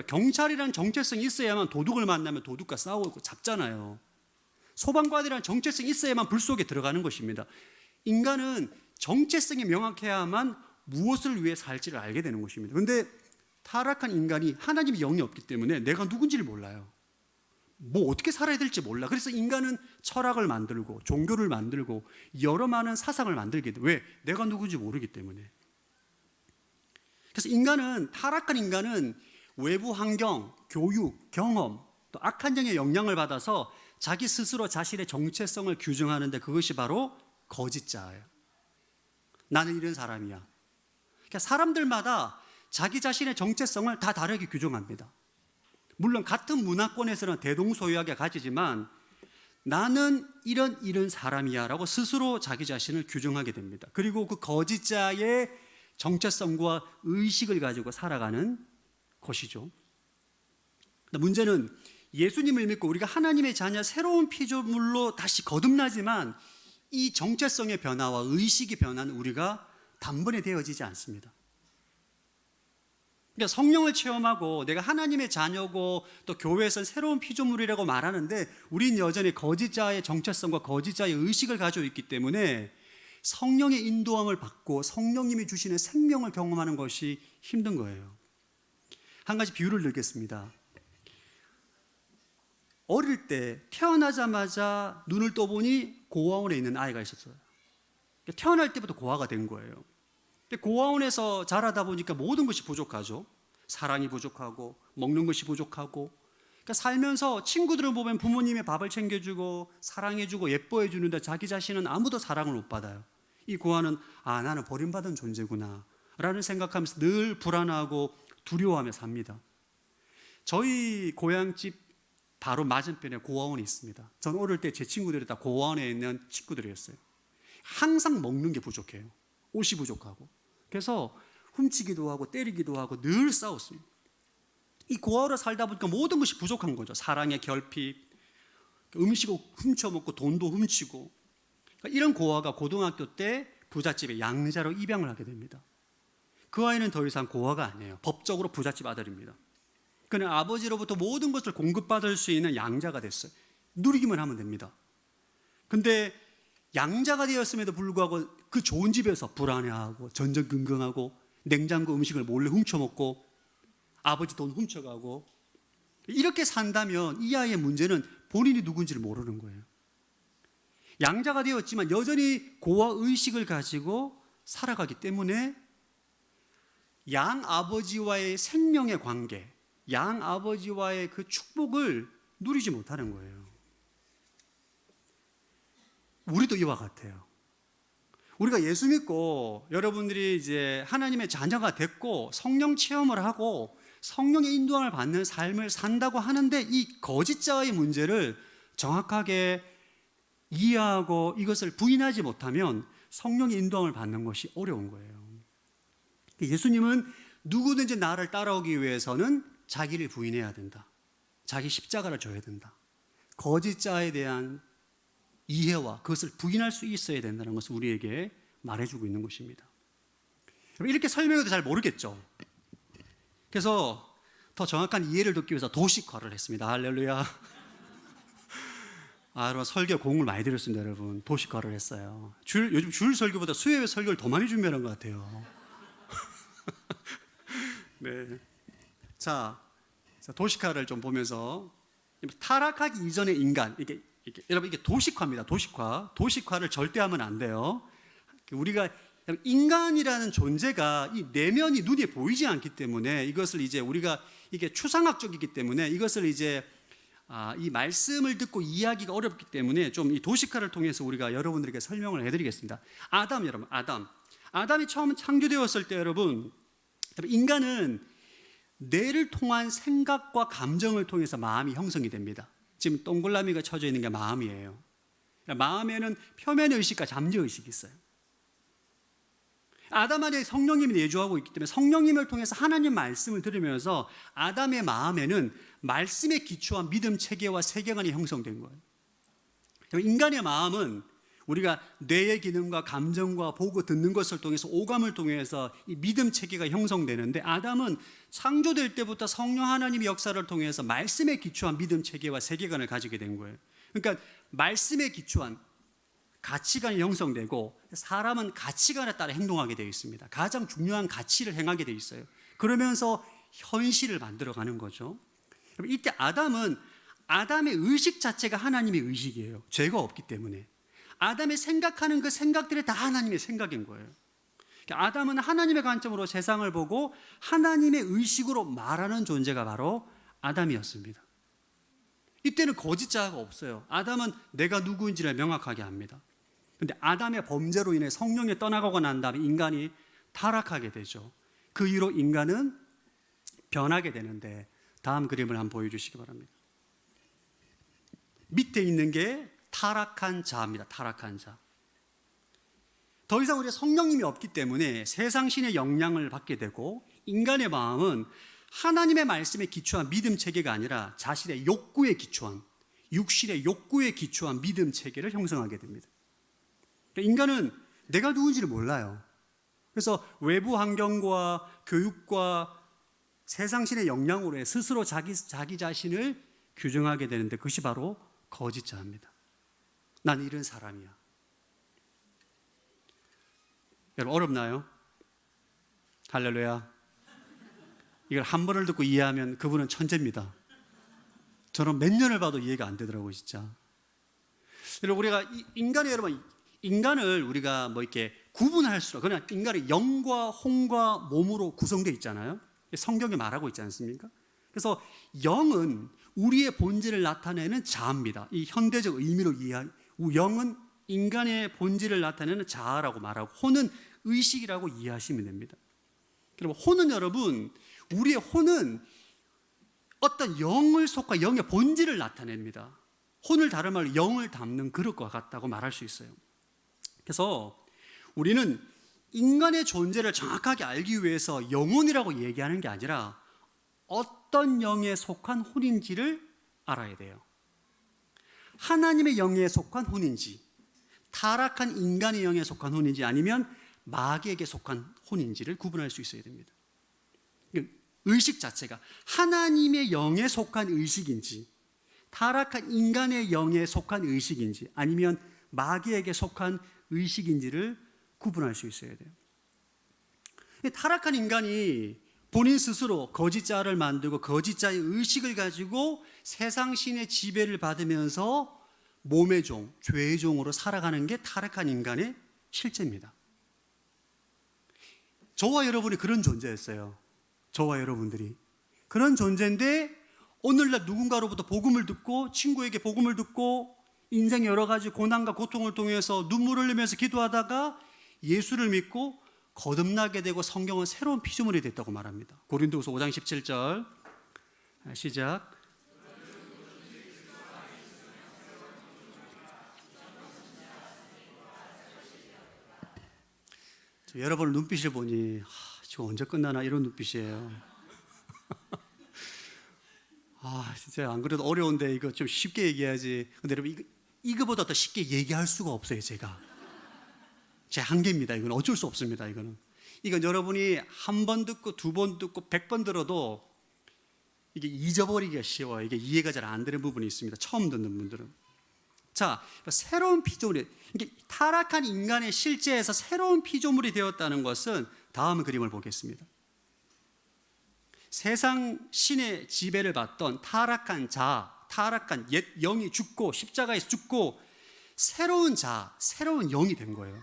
경찰이라는 정체성이 있어야만 도둑을 만나면 도둑과 싸우고 잡잖아요. 소방관이라는 정체성이 있어야만 불 속에 들어가는 것입니다. 인간은 정체성이 명확해야만 무엇을 위해 살지를 알게 되는 것입니다. 그런데 타락한 인간이 하나님의 영이 없기 때문에 내가 누군지를 몰라요. 어떻게 살아야 될지 몰라. 그래서 인간은 철학을 만들고 종교를 만들고 여러 많은 사상을 만들게 돼. 왜? 내가 누군지 모르기 때문에. 그래서 타락한 인간은 외부 환경, 교육, 경험, 또 악한 영의 영향을 받아서 자기 스스로 자신의 정체성을 규정하는데 그것이 바로 거짓자예요. 나는 이런 사람이야. 그러니까 사람들마다 자기 자신의 정체성을 다 다르게 규정합니다. 물론 같은 문화권에서는 대동소이하게 가지지만 나는 이런 사람이야 라고 스스로 자기 자신을 규정하게 됩니다. 그리고 그 거짓자의 정체성과 의식을 가지고 살아가는 것이죠. 문제는 예수님을 믿고 우리가 하나님의 자녀 새로운 피조물로 다시 거듭나지만 이 정체성의 변화와 의식의 변화는 우리가 단번에 되어지지 않습니다. 그러니까 성령을 체험하고 내가 하나님의 자녀고 또 교회에서는 새로운 피조물이라고 말하는데 우린 여전히 거짓자의 정체성과 거짓자의 의식을 가지고 있기 때문에 성령의 인도함을 받고 성령님이 주시는 생명을 경험하는 것이 힘든 거예요. 한 가지 비유를 들겠습니다. 어릴 때 태어나자마자 눈을 떠보니 고아원에 있는 아이가 있었어요. 태어날 때부터 고아가 된 거예요. 고아원에서 자라다 보니까 모든 것이 부족하죠. 사랑이 부족하고 먹는 것이 부족하고, 그러니까 살면서 친구들을 보면 부모님의 밥을 챙겨주고 사랑해주고 예뻐해주는데 자기 자신은 아무도 사랑을 못 받아요. 이 고아는 나는 버림받은 존재구나 라는 생각하면서 늘 불안하고 두려워하며 삽니다. 저희 고향집 바로 맞은편에 고아원이 있습니다. 전 어릴 때 제 친구들이 다 고아원에 있는 친구들이었어요. 항상 먹는 게 부족해요. 옷이 부족하고. 그래서 훔치기도 하고 때리기도 하고 늘 싸웠습니다. 이 고아원에 살다 보니까 모든 것이 부족한 거죠. 사랑의 결핍, 음식을 훔쳐먹고 돈도 훔치고. 그러니까 이런 고아가 고등학교 때 부잣집에 양자로 입양을 하게 됩니다. 그 아이는 더 이상 고아가 아니에요. 법적으로 부잣집 아들입니다. 그는 아버지로부터 모든 것을 공급받을 수 있는 양자가 됐어요. 누리기만 하면 됩니다. 근데 양자가 되었음에도 불구하고 그 좋은 집에서 불안해하고 전전긍긍하고 냉장고 음식을 몰래 훔쳐먹고 아버지 돈 훔쳐가고 이렇게 산다면 이 아이의 문제는 본인이 누군지를 모르는 거예요. 양자가 되었지만 여전히 고아 의식을 가지고 살아가기 때문에 양 아버지와의 생명의 관계, 양 아버지와의 그 축복을 누리지 못하는 거예요. 우리도 이와 같아요. 우리가 예수 믿고 여러분들이 이제 하나님의 자녀가 됐고 성령 체험을 하고 성령의 인도함을 받는 삶을 산다고 하는데 이 거짓자의 문제를 정확하게 이해하고 이것을 부인하지 못하면 성령의 인도함을 받는 것이 어려운 거예요. 예수님은 누구든지 나를 따라오기 위해서는 자기를 부인해야 된다. 자기 십자가를 져야 된다. 거짓자에 대한 이해와 그것을 부인할 수 있어야 된다는 것을 우리에게 말해주고 있는 것입니다. 이렇게 설명해도 잘 모르겠죠. 그래서 더 정확한 이해를 돕기 위해서 도식화를 했습니다. 할렐루야. 여러분 설교 공을 많이 들였습니다. 여러분 도식화를 했어요. 요즘 줄 설교보다 수요일 설교를 더 많이 준비하는 것 같아요. 네. 자, 도식화를 좀 보면서 타락하기 이전의 인간, 여러분 이게 도식화입니다. 도식화를 절대 하면 안 돼요. 우리가 인간이라는 존재가 이 내면이 눈에 보이지 않기 때문에 이것을 이제 우리가 이게 추상학적이기 때문에 이것을 이제 이 말씀을 듣고 이해하기가 어렵기 때문에 좀 이 도식화를 통해서 우리가 여러분들에게 설명을 해드리겠습니다. 여러분 아담이 처음 창조되었을 때 여러분 인간은 뇌를 통한 생각과 감정을 통해서 마음이 형성이 됩니다. 지금 동글라미가 쳐져 있는 게 마음이에요. 마음에는 표면 의식과 잠재 의식이 있어요. 아담 안에 성령님이 내주하고 있기 때문에 성령님을 통해서 하나님 말씀을 들으면서 아담의 마음에는 말씀에 기초한 믿음 체계와 세계관이 형성된 거예요. 인간의 마음은 우리가 뇌의 기능과 감정과 보고 듣는 것을 통해서 오감을 통해서 이 믿음 체계가 형성되는데 아담은 창조될 때부터 성령 하나님의 역사를 통해서 말씀에 기초한 믿음 체계와 세계관을 가지게 된 거예요. 그러니까 말씀에 기초한 가치관이 형성되고 사람은 가치관에 따라 행동하게 되어 있습니다. 가장 중요한 가치를 행하게 되어 있어요. 그러면서 현실을 만들어가는 거죠. 이때 아담의 의식 자체가 하나님의 의식이에요. 죄가 없기 때문에. 아담의 생각하는 그 생각들이 다 하나님의 생각인 거예요. 아담은 하나님의 관점으로 세상을 보고 하나님의 의식으로 말하는 존재가 바로 아담이었습니다. 이때는 거짓자가 없어요. 아담은 내가 누구인지를 명확하게 합니다. 그런데 아담의 범죄로 인해 성령이 떠나가고 난 다음에 인간이 타락하게 되죠. 그 이후로 인간은 변하게 되는데 다음 그림을 한번 보여주시기 바랍니다. 밑에 있는 게 타락한 자입니다. 타락한 자. 더 이상 우리가 성령님이 없기 때문에 세상 신의 영향을 받게 되고 인간의 마음은 하나님의 말씀에 기초한 믿음 체계가 아니라 자신의 욕구에 기초한, 육신의 욕구에 기초한 믿음 체계를 형성하게 됩니다. 인간은 내가 누군지를 몰라요. 그래서 외부 환경과 교육과 세상신의 영향으로 스스로 자기 자신을 규정하게 되는데, 그것이 바로 거짓자입니다. 난 이런 사람이야. 여러분, 어렵나요? 할렐루야. 이걸 한 번을 듣고 이해하면 그분은 천재입니다. 저는 몇 년을 봐도 이해가 안 되더라고요, 진짜. 여러분, 우리가 인간을 우리가 뭐 이렇게 구분할 수가, 그냥 인간의 영과 혼과 몸으로 구성되어 있잖아요. 성경에 말하고 있지 않습니까? 그래서 영은 우리의 본질을 나타내는 자아입니다. 이 현대적 의미로 이해한 영은 인간의 본질을 나타내는 자아라고 말하고, 혼은 의식이라고 이해하시면 됩니다. 그럼 혼은, 여러분, 우리의 혼은 어떤 영을 속한 영의 본질을 나타냅니다. 혼을 다른 말로 영을 담는 그릇과 같다고 말할 수 있어요. 그래서 우리는 인간의 존재를 정확하게 알기 위해서 영혼이라고 얘기하는 게 아니라 어떤 영에 속한 혼인지를 알아야 돼요. 하나님의 영에 속한 혼인지, 타락한 인간의 영에 속한 혼인지, 아니면 마귀에게 속한 혼인지를 구분할 수 있어야 됩니다. 의식 자체가 하나님의 영에 속한 의식인지, 타락한 인간의 영에 속한 의식인지, 아니면 마귀에게 속한 의식인지를 구분할 수 있어야 돼요. 타락한 인간이 본인 스스로 거짓자를 만들고 거짓자의 의식을 가지고 세상 신의 지배를 받으면서 몸의 종, 죄의 종으로 살아가는 게 타락한 인간의 실제입니다. 저와 여러분이 그런 존재였어요. 저와 여러분들이 그런 존재인데, 오늘날 누군가로부터 복음을 듣고, 친구에게 복음을 듣고, 인생의 여러 가지 고난과 고통을 통해서 눈물을 흘리면서 기도하다가 예수를 믿고 거듭나게 되고 성경은 새로운 피조물이 됐다고 말합니다. 고린도후서 5장 17절 시작. 여러분 눈빛을 보니 지금 언제 끝나나 이런 눈빛이에요. 진짜 안 그래도 어려운데 이거 좀 쉽게 얘기해야지. 근데 여러분 이거보다 더 쉽게 얘기할 수가 없어요. 제 한계입니다. 이건 어쩔 수 없습니다. 이건 여러분이 한 번 듣고 두 번 듣고 100번 들어도 이게 잊어버리기가 쉬워요. 이게 이해가 잘 안 되는 부분이 있습니다. 처음 듣는 분들은. 자, 새로운 피조물이, 이게 타락한 인간의 실제에서 새로운 피조물이 되었다는 것은 다음 그림을 보겠습니다. 세상 신의 지배를 받던 타락한 타락한 옛 영이 죽고 십자가에서 죽고 새로운 새로운 영이 된 거예요.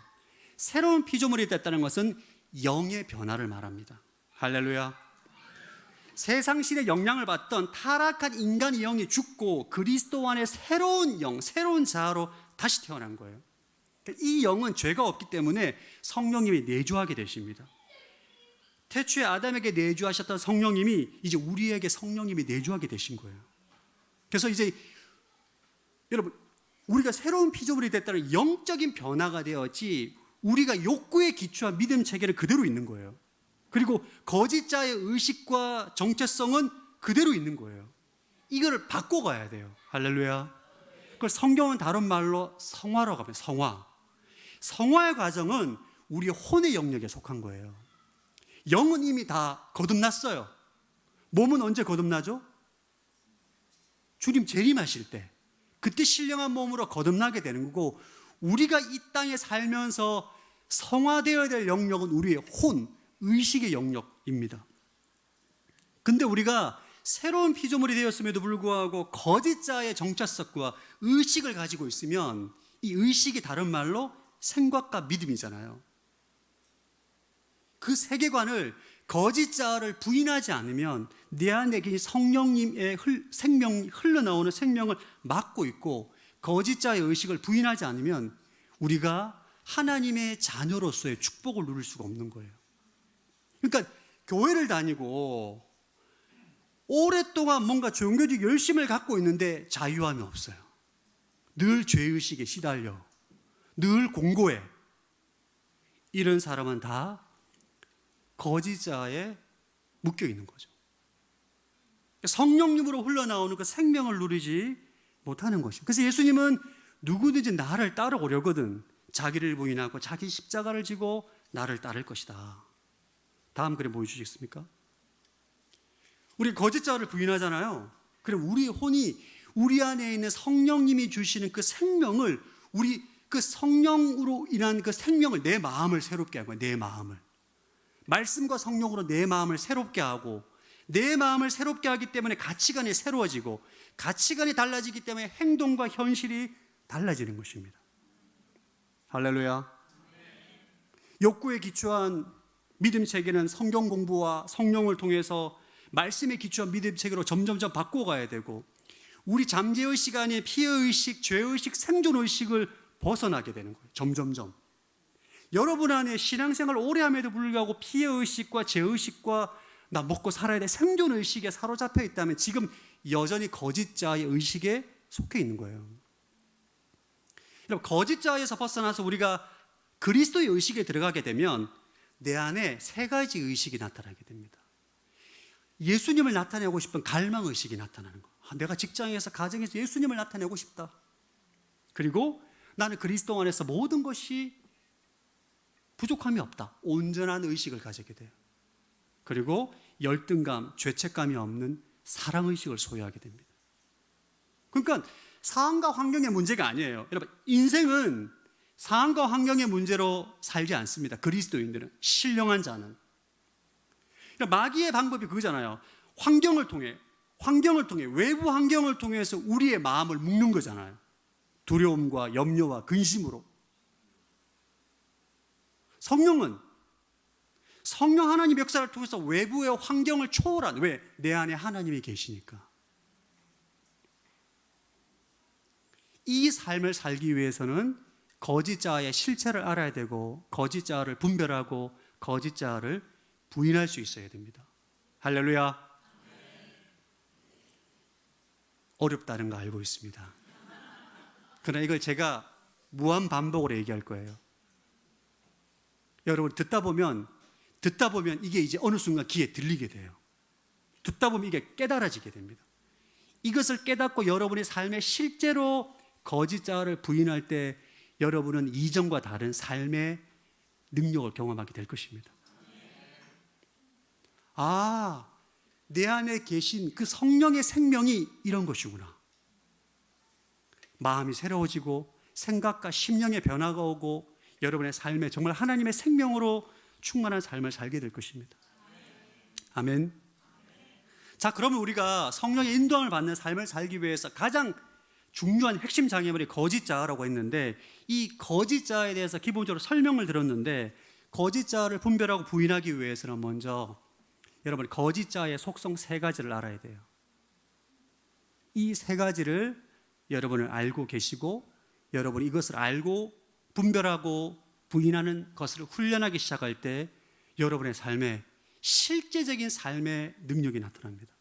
새로운 피조물이 됐다는 것은 영의 변화를 말합니다. 할렐루야. 세상 신의 영향을 받던 타락한 인간의 영이 죽고 그리스도 안에 새로운 영, 새로운 자아로 다시 태어난 거예요. 이 영은 죄가 없기 때문에 성령님이 내주하게 되십니다. 태초에 아담에게 내주하셨던 성령님이 이제 우리에게 성령님이 내주하게 되신 거예요. 그래서 이제 여러분, 우리가 새로운 피조물이 됐다는 영적인 변화가 되었지, 우리가 욕구에 기초한 믿음 체계는 그대로 있는 거예요. 그리고 거짓자의 의식과 정체성은 그대로 있는 거예요. 이거를 바꿔가야 돼요. 할렐루야. 그걸 성경은 다른 말로 성화라고 합니다. 성화의 과정은 우리의 혼의 영역에 속한 거예요. 영은 이미 다 거듭났어요. 몸은 언제 거듭나죠? 주님 재림하실 때, 그때 신령한 몸으로 거듭나게 되는 거고, 우리가 이 땅에 살면서 성화되어야 될 영역은 우리의 혼, 의식의 영역입니다. 근데 우리가 새로운 피조물이 되었음에도 불구하고 거짓자의 정체성과 의식을 가지고 있으면, 이 의식이 다른 말로 생각과 믿음이잖아요. 그 세계관을, 거짓자를 부인하지 않으면 내 안에 성령님의 생명, 흘러나오는 생명을 막고 있고, 거짓자의 의식을 부인하지 않으면 우리가 하나님의 자녀로서의 축복을 누릴 수가 없는 거예요. 그러니까 교회를 다니고 오랫동안 뭔가 종교적 열심을 갖고 있는데 자유함이 없어요. 늘 죄의식에 시달려, 늘 공고해. 이런 사람은 다 거짓자에 묶여 있는 거죠. 성령님으로 흘러나오는 그 생명을 누리지 못하는 것입니다. 그래서 예수님은 누구든지 나를 따라오려거든 자기를 부인하고 자기 십자가를 지고 나를 따를 것이다. 다음 그림 보여주시겠습니까? 우리 거짓자를 부인하잖아요. 그럼 우리 혼이 우리 안에 있는 성령님이 주시는 그 생명을 우리 그 성령으로 인한 그 생명을 내 마음을 새롭게 하고 내 마음을 말씀과 성령으로 내 마음을 새롭게 하고 내 마음을 새롭게 하기 때문에 가치관이 새로워지고 가치관이 달라지기 때문에 행동과 현실이 달라지는 것입니다. 할렐루야. 욕구에 기초한 믿음 체계는 성경 공부와 성령을 통해서 말씀에 기초한 믿음 체계로 점점점 바꿔가야 되고 우리 잠재의식 안에 피해의식, 죄의식, 생존의식을 벗어나게 되는 거예요. 점점점. 여러분 안에 신앙생활 오래 함에도 불구하고 피해의식과 죄의식과 나 먹고 살아야 돼 생존의식에 사로잡혀 있다면 지금 여전히 거짓자의 의식에 속해 있는 거예요. 여러분, 거짓자에서 벗어나서 우리가 그리스도의 의식에 들어가게 되면 내 안에 세 가지 의식이 나타나게 됩니다. 예수님을 나타내고 싶은 갈망의식이 나타나는 거. 내가 직장에서 가정에서 예수님을 나타내고 싶다. 그리고 나는 그리스도 안에서 모든 것이 부족함이 없다. 온전한 의식을 가지게 돼요. 그리고 열등감, 죄책감이 없는 사랑의식을 소유하게 됩니다. 그러니까 상황과 환경의 문제가 아니에요. 여러분, 인생은 상황과 환경의 문제로 살지 않습니다. 그리스도인들은, 신령한 자는. 그러니까 마귀의 방법이 그거잖아요. 환경을 통해, 외부 환경을 통해서 우리의 마음을 묶는 거잖아요. 두려움과 염려와 근심으로. 성령 하나님 역사를 통해서 외부의 환경을 초월한, 왜? 내 안에 하나님이 계시니까. 이 삶을 살기 위해서는 거짓자의 실체를 알아야 되고 거짓자를 분별하고 거짓자를 부인할 수 있어야 됩니다. 할렐루야. 어렵다는 거 알고 있습니다. 그러나 이걸 제가 무한 반복으로 얘기할 거예요. 여러분, 듣다 보면 이게 이제 어느 순간 귀에 들리게 돼요. 듣다 보면 이게 깨달아지게 됩니다. 이것을 깨닫고 여러분의 삶에 실제로 거짓자를 부인할 때 여러분은 이전과 다른 삶의 능력을 경험하게 될 것입니다. 아, 내 안에 계신 그 성령의 생명이 이런 것이구나. 마음이 새로워지고 생각과 심령의 변화가 오고 여러분의 삶에 정말 하나님의 생명으로 충만한 삶을 살게 될 것입니다. 아멘. 자, 그러면 우리가 성령의 인도함을 받는 삶을 살기 위해서 가장 중요한 핵심 장애물이 거짓자라고 했는데, 이 거짓자에 대해서 기본적으로 설명을 들었는데, 거짓자를 분별하고 부인하기 위해서는 먼저 여러분 거짓자의 속성 세 가지를 알아야 돼요. 이 세 가지를 여러분을 알고 계시고 여러분이 이것을 알고 분별하고 부인하는 것을 훈련하기 시작할 때 여러분의 삶에 실제적인 삶의 능력이 나타납니다.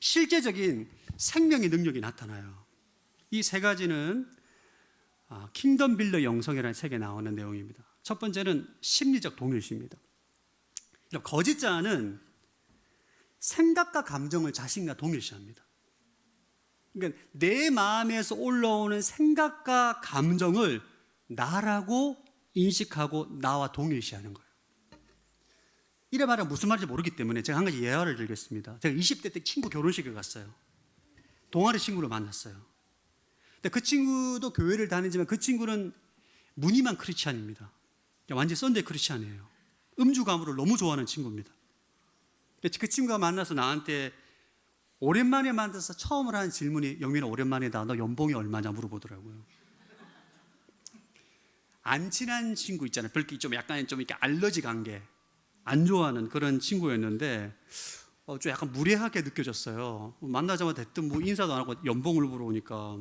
실제적인 생명의 능력이 나타나요. 이 세 가지는 킹덤 빌더 영성이라는 책에 나오는 내용입니다. 첫 번째는 심리적 동일시입니다. 거짓자는 생각과 감정을 자신과 동일시합니다. 그러니까 내 마음에서 올라오는 생각과 감정을 나라고 인식하고 나와 동일시하는 거예요. 이래 말하면 무슨 말인지 모르기 때문에 제가 한 가지 예화를 들겠습니다. 제가 20대 때 친구 결혼식에 갔어요. 동아리 친구를 만났어요. 근데 그 친구도 교회를 다니지만 그 친구는 무늬만 크리스찬입니다. 완전 썬데이 크리스찬이에요. 음주 가무를 너무 좋아하는 친구입니다. 그 친구가 만나서 나한테 오랜만에 만나서 처음으로 한 질문이, 영민아 오랜만이다. 너 연봉이 얼마냐 물어보더라고요. 안 친한 친구 있잖아요. 별게 좀 약간 좀 이렇게 알러지 관계, 안 좋아하는 그런 친구였는데 좀 약간 무례하게 느껴졌어요. 만나자마자 대뜸 뭐 인사도 안 하고 연봉을 물어보니까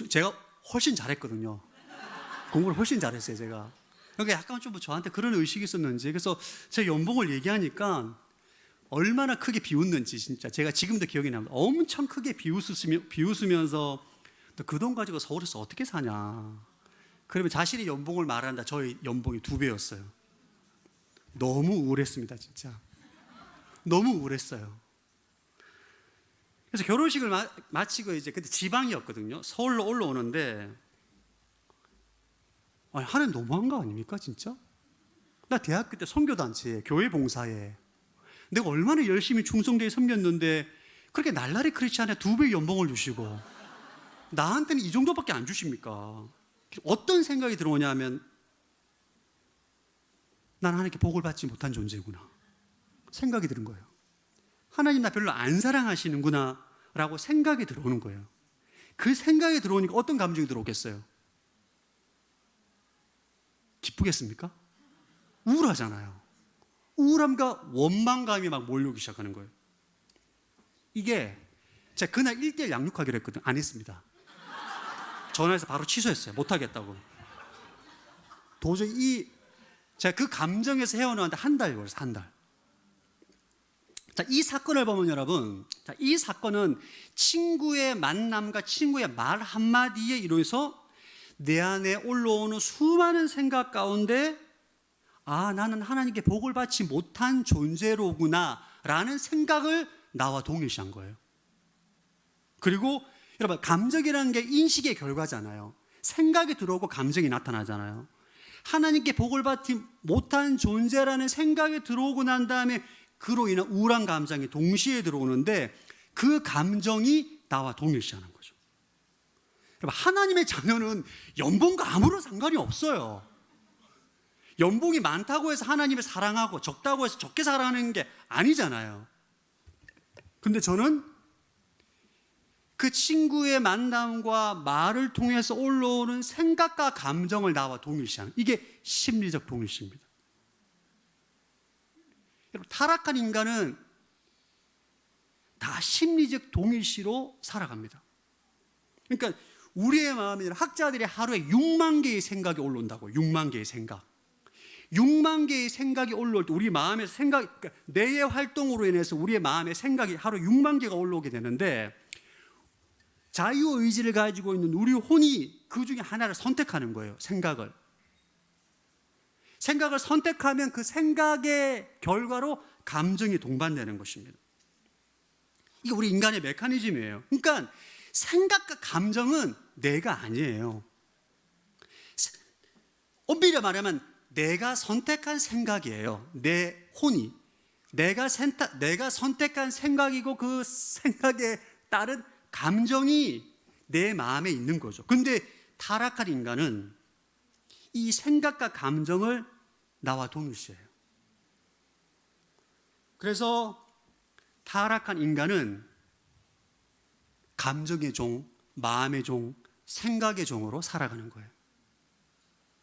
제가 훨씬 잘했거든요. 공부를 훨씬 잘했어요, 제가. 그러니까 약간 좀 저한테 그런 의식이 있었는지, 그래서 제 연봉을 얘기하니까 얼마나 크게 비웃는지 진짜 제가 지금도 기억이 납니다. 엄청 크게 비웃으면서 너 그 돈 가지고 서울에서 어떻게 사냐. 그러면 자신의 연봉을 말한다. 저희 연봉이 2배였어요. 너무 우울했습니다, 진짜. 너무 우울했어요. 그래서 결혼식을 마치고 이제 그때 지방이었거든요. 서울로 올라오는데 아니, 하나님 너무한 거 아닙니까 진짜? 나 대학교 때 선교단체에 교회 봉사에 내가 얼마나 열심히 충성되게 섬겼는데 그렇게 날라리 크리스찬에 2배 연봉을 주시고 나한테는 이 정도밖에 안 주십니까? 어떤 생각이 들어오냐 하면 난 하나님께 복을 받지 못한 존재구나 생각이 드는 거예요. 하나님 나 별로 안 사랑하시는구나 라고 생각이 들어오는 거예요. 그 생각이 들어오니까 어떤 감정이 들어오겠어요? 기쁘겠습니까? 우울하잖아요. 우울함과 원망감이 막 몰려오기 시작하는 거예요. 이게 제가 그날 1:1 양육하기로 했거든요. 안 했습니다. 전화해서 바로 취소했어요. 못하겠다고. 도저히 제가 그 감정에서 헤어나왔는데 한 달 걸렸어요. 한 달. 자, 이 사건을 보면 여러분, 자, 이 사건은 친구의 만남과 친구의 말 한마디에 이루어서 내 안에 올라오는 수많은 생각 가운데 아, 나는 하나님께 복을 받지 못한 존재로구나 라는 생각을 나와 동일시한 거예요. 그리고 여러분, 감정이라는 게 인식의 결과잖아요. 생각이 들어오고 감정이 나타나잖아요. 하나님께 복을 받지 못한 존재라는 생각이 들어오고 난 다음에 그로 인한 우울한 감정이 동시에 들어오는데 그 감정이 나와 동일시하는 거죠. 여러분, 하나님의 자녀는 연봉과 아무런 상관이 없어요. 연봉이 많다고 해서 하나님을 사랑하고 적다고 해서 적게 사랑하는 게 아니잖아요. 근데 저는 그 친구의 만남과 말을 통해서 올라오는 생각과 감정을 나와 동일시하는, 이게 심리적 동일시입니다. 여러분, 타락한 인간은 다 심리적 동일시로 살아갑니다. 그러니까 우리의 마음이, 학자들이 하루에 6만 개의 생각이 올라온다고. 6만 개의 생각. 6만 개의 생각이 올라올 때 우리 마음의 생각, 그러니까 뇌의 활동으로 인해서 우리의 마음의 생각이 하루 6만 개가 올라오게 되는데, 자유의지를 가지고 있는 우리 혼이 그 중에 하나를 선택하는 거예요. 생각을 선택하면 그 생각의 결과로 감정이 동반되는 것입니다. 이게 우리 인간의 메커니즘이에요. 그러니까 생각과 감정은 내가 아니에요. 엄밀히 말하면 내가 선택한 생각이에요. 내 혼이 내가 선택한 생각이고 그 생각에 따른 감정이 내 마음에 있는 거죠. 근데 타락한 인간은 이 생각과 감정을 나와 동일시해요. 그래서 타락한 인간은 감정의 종, 마음의 종, 생각의 종으로 살아가는 거예요.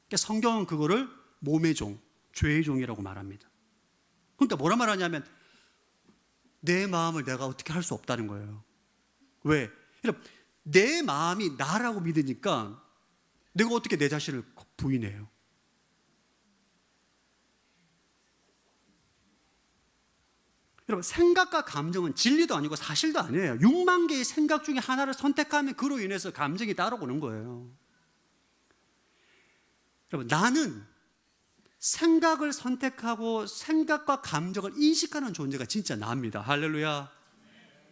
그러니까 성경은 그거를 몸의 종, 죄의 종이라고 말합니다. 그러니까 뭐라 말하냐면 내 마음을 내가 어떻게 할 수 없다는 거예요. 왜? 내 마음이 나라고 믿으니까 내가 어떻게 내 자신을 부인해요? 여러분, 생각과 감정은 진리도 아니고 사실도 아니에요. 6만 개의 생각 중에 하나를 선택하면 그로 인해서 감정이 따라오는 거예요. 여러분, 나는 생각을 선택하고 생각과 감정을 인식하는 존재가 진짜 나입니다. 할렐루야.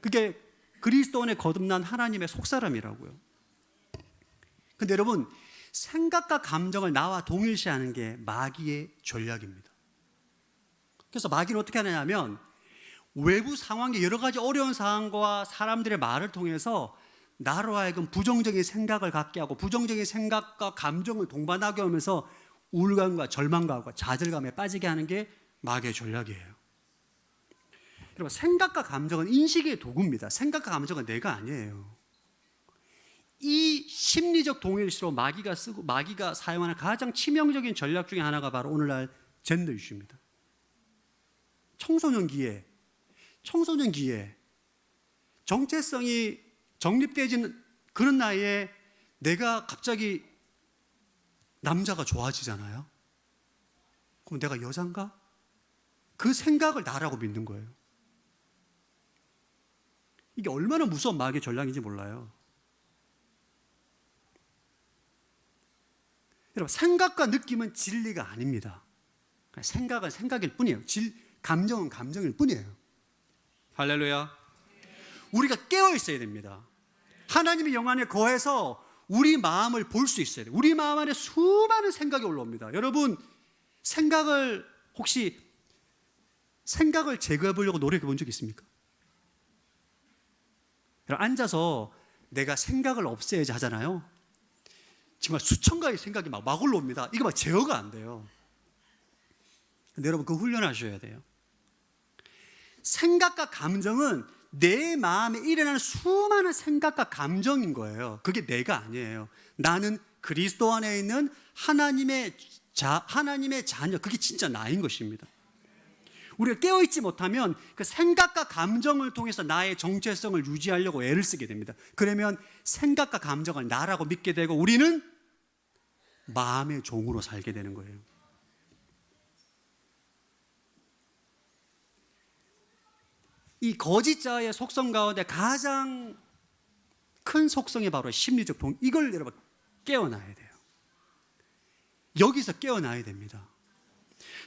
그게 그리스도 안에 거듭난 하나님의 속사람이라고요. 근데 여러분, 생각과 감정을 나와 동일시하는 게 마귀의 전략입니다. 그래서 마귀는 어떻게 하냐면 외부 상황에 여러 가지 어려운 상황과 사람들의 말을 통해서 나로 하여금 부정적인 생각을 갖게 하고 부정적인 생각과 감정을 동반하게 하면서 우울감과 절망감과 좌절감에 빠지게 하는 게 마귀의 전략이에요. 여러분, 생각과 감정은 인식의 도구입니다. 생각과 감정은 내가 아니에요. 이 심리적 동일시로 마귀가 사용하는 가장 치명적인 전략 중에 하나가 바로 오늘날 젠더 이슈입니다. 청소년기에 정체성이 정립되어진 그런 나이에 내가 갑자기 남자가 좋아지잖아요. 그럼 내가 여잔가? 그 생각을 나라고 믿는 거예요. 이게 얼마나 무서운 마귀의 전략인지 몰라요. 여러분, 생각과 느낌은 진리가 아닙니다. 생각은 생각일 뿐이에요. 감정은 감정일 뿐이에요. 할렐루야. 우리가 깨어 있어야 됩니다. 하나님의 영 안에 거해서 우리 마음을 볼 수 있어야 돼요. 우리 마음 안에 수많은 생각이 올라옵니다. 여러분, 혹시 생각을 제거해 보려고 노력해 본 적 있습니까? 여러분, 앉아서 내가 생각을 없애야지 하잖아요. 정말 수천 가지 생각이 막 올라옵니다. 이거 막 제어가 안 돼요. 근데 여러분, 그거 훈련하셔야 돼요. 생각과 감정은 내 마음에 일어나는 수많은 생각과 감정인 거예요. 그게 내가 아니에요. 나는 그리스도 안에 있는 하나님의 자녀, 그게 진짜 나인 것입니다. 우리가 깨어있지 못하면 그 생각과 감정을 통해서 나의 정체성을 유지하려고 애를 쓰게 됩니다. 그러면 생각과 감정을 나라고 믿게 되고 우리는 마음의 종으로 살게 되는 거예요. 이 거짓자의 속성 가운데 가장 큰 속성이 바로 심리적 이걸 여러분 깨어나야 돼요. 여기서 깨어나야 됩니다.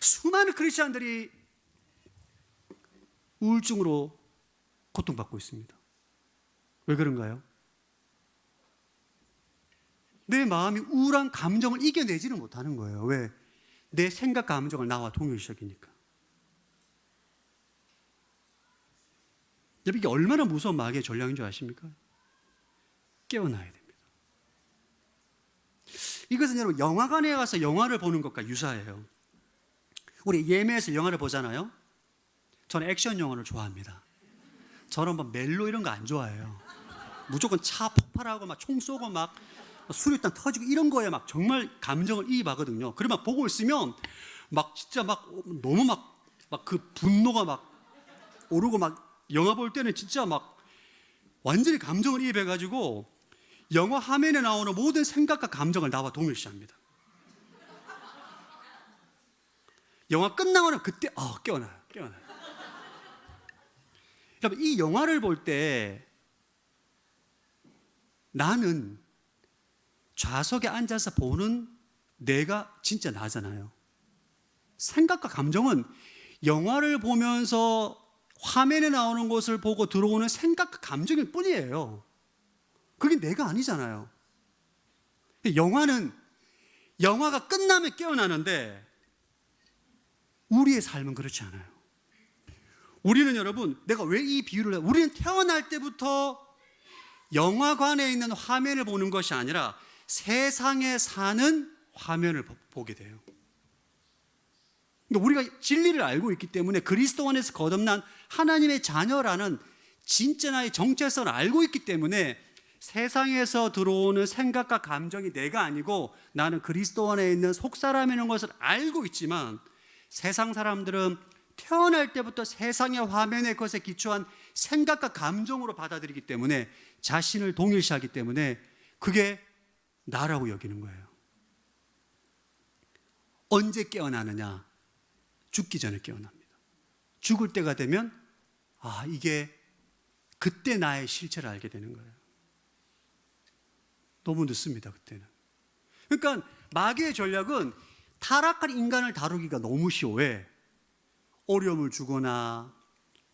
수많은 크리스천들이 우울증으로 고통받고 있습니다. 왜 그런가요? 내 마음이 우울한 감정을 이겨내지는 못하는 거예요. 왜? 내 생각 감정을 나와 동일시하니까. 여러분, 이게 얼마나 무서운 마귀의 전략인 줄 아십니까? 깨어나야 됩니다. 이것은 여러분 영화관에 가서 영화를 보는 것과 유사해요. 우리 예매해서 영화를 보잖아요. 저는 액션 영화를 좋아합니다. 저는 막 멜로 이런 거 안 좋아해요. 무조건 차 폭발하고 막 총 쏘고 막 수류탄 터지고 이런 거에 막 정말 감정을 이입하거든요. 그러면 보고 있으면 막 진짜 막 너무 막 그 분노가 막 오르고 막 영화 볼 때는 진짜 막 완전히 감정을 이입해가지고 영화 화면에 나오는 모든 생각과 감정을 나와 동일시합니다. 영화 끝나고 나면 그때 깨어나요. 여러분, 이 영화를 볼 때 나는 좌석에 앉아서 보는 내가 진짜 나잖아요. 생각과 감정은 영화를 보면서 화면에 나오는 것을 보고 들어오는 생각과 감정일 뿐이에요. 그게 내가 아니잖아요. 영화가 끝나면 깨어나는데 우리의 삶은 그렇지 않아요. 우리는 여러분, 내가 왜 이 비유를 해요? 우리는 태어날 때부터 영화관에 있는 화면을 보는 것이 아니라 세상에 사는 화면을 보게 돼요. 그러니까 우리가 진리를 알고 있기 때문에 그리스도 안에서 거듭난 하나님의 자녀라는 진짜 나의 정체성을 알고 있기 때문에 세상에서 들어오는 생각과 감정이 내가 아니고 나는 그리스도 안에 있는 속사람이라는 것을 알고 있지만 세상 사람들은 태어날 때부터 세상의 화면의 것에 기초한 생각과 감정으로 받아들이기 때문에 자신을 동일시하기 때문에 그게 나라고 여기는 거예요. 언제 깨어나느냐? 죽기 전에 깨어납니다. 죽을 때가 되면 이게 그때 나의 실체를 알게 되는 거예요. 너무 늦습니다, 그때는. 그러니까 마귀의 전략은 타락한 인간을 다루기가 너무 쉬워해. 어려움을 주거나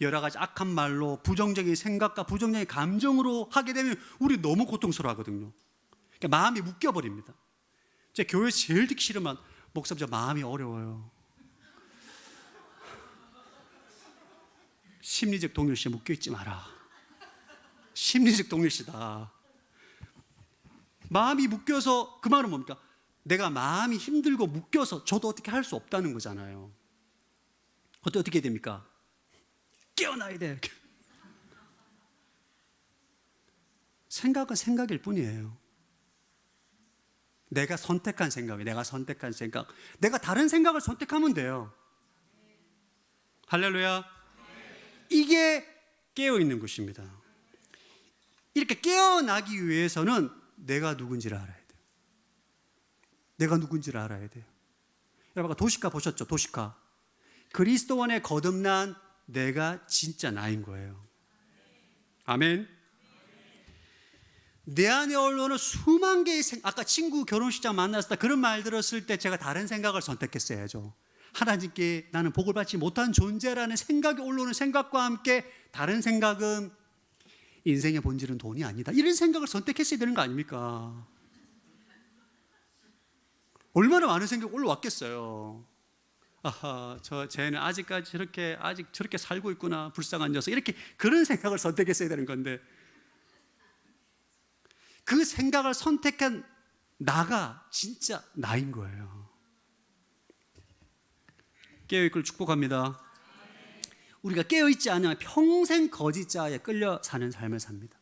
여러 가지 악한 말로 부정적인 생각과 부정적인 감정으로 하게 되면 우리 너무 고통스러워하거든요. 그러니까 마음이 묶여버립니다. 제 교회에서 제일 듣기 싫으면 목사님 저 마음이 어려워요. 심리적 동일시에 묶여있지 마라. 심리적 동일시다. 마음이 묶여서 그 말은 뭡니까? 내가 마음이 힘들고 묶여서 저도 어떻게 할 수 없다는 거잖아요. 그때 어떻게 됩니까? 깨어나야 돼. 생각은 생각일 뿐이에요. 내가 선택한 생각이 내가 선택한 생각. 내가 다른 생각을 선택하면 돼요. 할렐루야. 이게 깨어있는 것입니다. 이렇게 깨어나기 위해서는 내가 누군지를 알아야 돼요. 내가 누군지를 알아야 돼요. 여러분, 도시카 보셨죠? 도시카. 그리스도 안에 거듭난 내가 진짜 나인 거예요. 아멘. 내 안에 올라오는 수만 개의 아까 친구 결혼식장 만났을 때 그런 말 들었을 때 제가 다른 생각을 선택했어야죠. 하나님께 나는 복을 받지 못한 존재라는 생각이 올라오는 생각과 함께 다른 생각은 인생의 본질은 돈이 아니다, 이런 생각을 선택했어야 되는 거 아닙니까? 얼마나 많은 생각이 올라왔겠어요. 아하, 쟤는 아직까지 아직 저렇게 살고 있구나, 불쌍한 녀석, 이렇게 그런 생각을 선택했어야 되는 건데 그 생각을 선택한 나가 진짜 나인 거예요. 깨어있기를 축복합니다. 우리가 깨어있지 않으면 평생 거짓자에 끌려 사는 삶을 삽니다.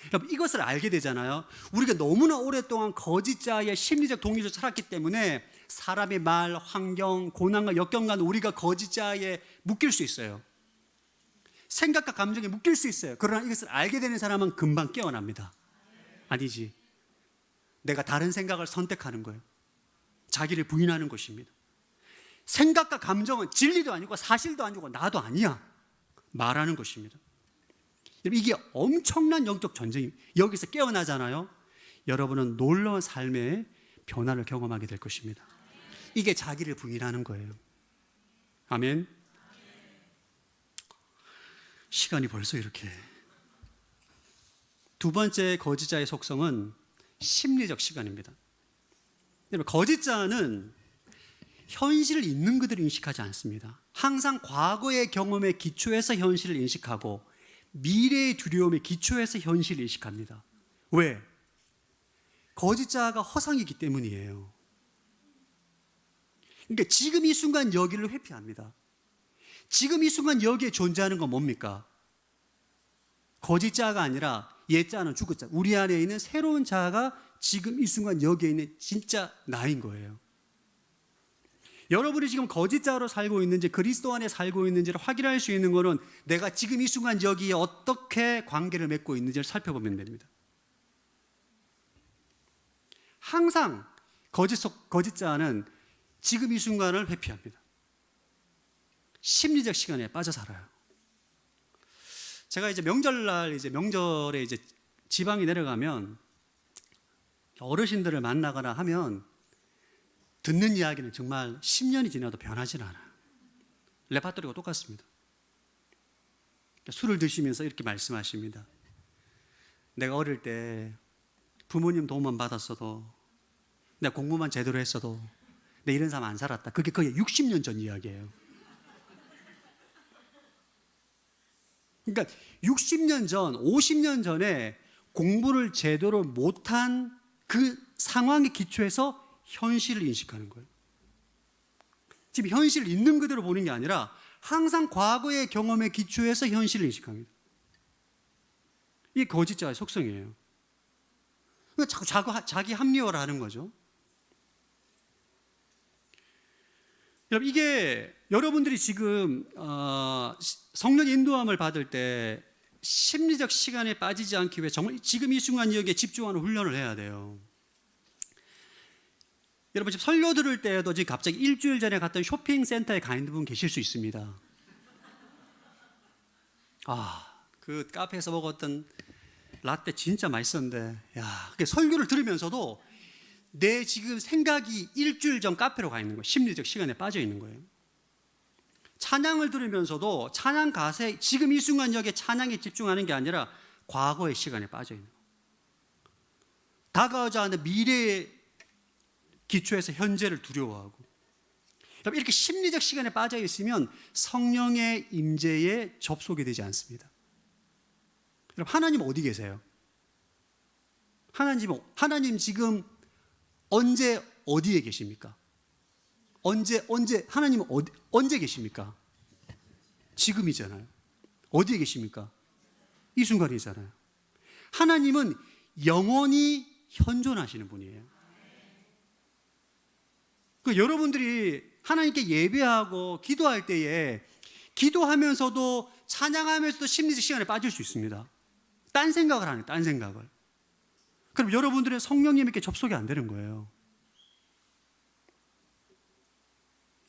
여러분, 이것을 알게 되잖아요. 우리가 너무나 오랫동안 거짓자의 심리적 동기로 살았기 때문에 사람의 말, 환경, 고난과 역경간 우리가 거짓자에 묶일 수 있어요. 생각과 감정에 묶일 수 있어요. 그러나 이것을 알게 되는 사람은 금방 깨어납니다. 아니지, 내가 다른 생각을 선택하는 거예요. 자기를 부인하는 것입니다. 생각과 감정은 진리도 아니고 사실도 아니고 나도 아니야 말하는 것입니다. 이게 엄청난 영적 전쟁입니다. 여기서 깨어나잖아요. 여러분은 놀라운 삶의 변화를 경험하게 될 것입니다. 이게 자기를 부인하는 거예요. 아멘. 시간이 벌써 이렇게. 두 번째 거짓자의 속성은 심리적 시간입니다. 여러분, 거짓자는 현실을 있는 그대로 인식하지 않습니다. 항상 과거의 경험에 기초해서 현실을 인식하고 미래의 두려움에 기초해서 현실을 인식합니다. 왜? 거짓자가 허상이기 때문이에요. 그러니까 지금 이 순간 여기를 회피합니다. 지금 이 순간 여기에 존재하는 건 뭡니까? 거짓자가 아니라 옛자는 죽었자, 우리 안에 있는 새로운 자가 지금 이 순간 여기에 있는 진짜 나인 거예요. 여러분이 지금 거짓자로 살고 있는지 그리스도 안에 살고 있는지를 확인할 수 있는 것은 내가 지금 이 순간 여기에 어떻게 관계를 맺고 있는지를 살펴보면 됩니다. 항상 거짓자는 지금 이 순간을 회피합니다. 심리적 시간에 빠져 살아요. 제가 이제 명절에 지방에 내려가면 어르신들을 만나거나 하면 듣는 이야기는 정말 10년이 지나도 변하지 않아요. 레파토리가 똑같습니다. 술을 드시면서 이렇게 말씀하십니다. 내가 어릴 때 부모님 도움만 받았어도, 내가 공부만 제대로 했어도 내 이런 삶 안 살았다. 그게 거의 60년 전 이야기예요. 그러니까 60년 전, 50년 전에 공부를 제대로 못한 그 상황에 기초해서 현실을 인식하는 거예요. 지금 현실을 있는 그대로 보는 게 아니라 항상 과거의 경험에 기초해서 현실을 인식합니다. 이게 거짓자의 속성이에요. 자꾸 자기 합리화를 하는 거죠. 여러분, 이게 여러분들이 지금 성령 인도함을 받을 때 심리적 시간에 빠지지 않기 위해 정말 지금 이 순간 여기에 집중하는 훈련을 해야 돼요. 여러분, 지금 설교 들을 때에도 지금 갑자기 일주일 전에 갔던 쇼핑센터에 가 있는 분 계실 수 있습니다. 그 카페에서 먹었던 라떼 진짜 맛있었는데, 그게 설교를 들으면서도 내 지금 생각이 일주일 전 카페로 가 있는 거예요. 심리적 시간에 빠져 있는 거예요. 찬양을 들으면서도 찬양 가사에 지금 이 순간 여기에 찬양에 집중하는 게 아니라 과거의 시간에 빠져 있는 거예요. 다가오지 않는 미래의 기초해서 현재를 두려워하고. 이렇게 심리적 시간에 빠져 있으면 성령의 임재에 접속이 되지 않습니다. 여러분, 하나님 어디 계세요? 하나님 지금 언제 어디에 계십니까? 하나님은 언제 계십니까? 지금이잖아요. 어디에 계십니까? 이 순간이잖아요. 하나님은 영원히 현존하시는 분이에요. 여러분들이 하나님께 예배하고 기도할 때에 기도하면서도 찬양하면서도 심리적 시간에 빠질 수 있습니다. 딴 생각을 하는, 딴 생각을. 그럼 여러분들은 성령님께 접속이 안 되는 거예요.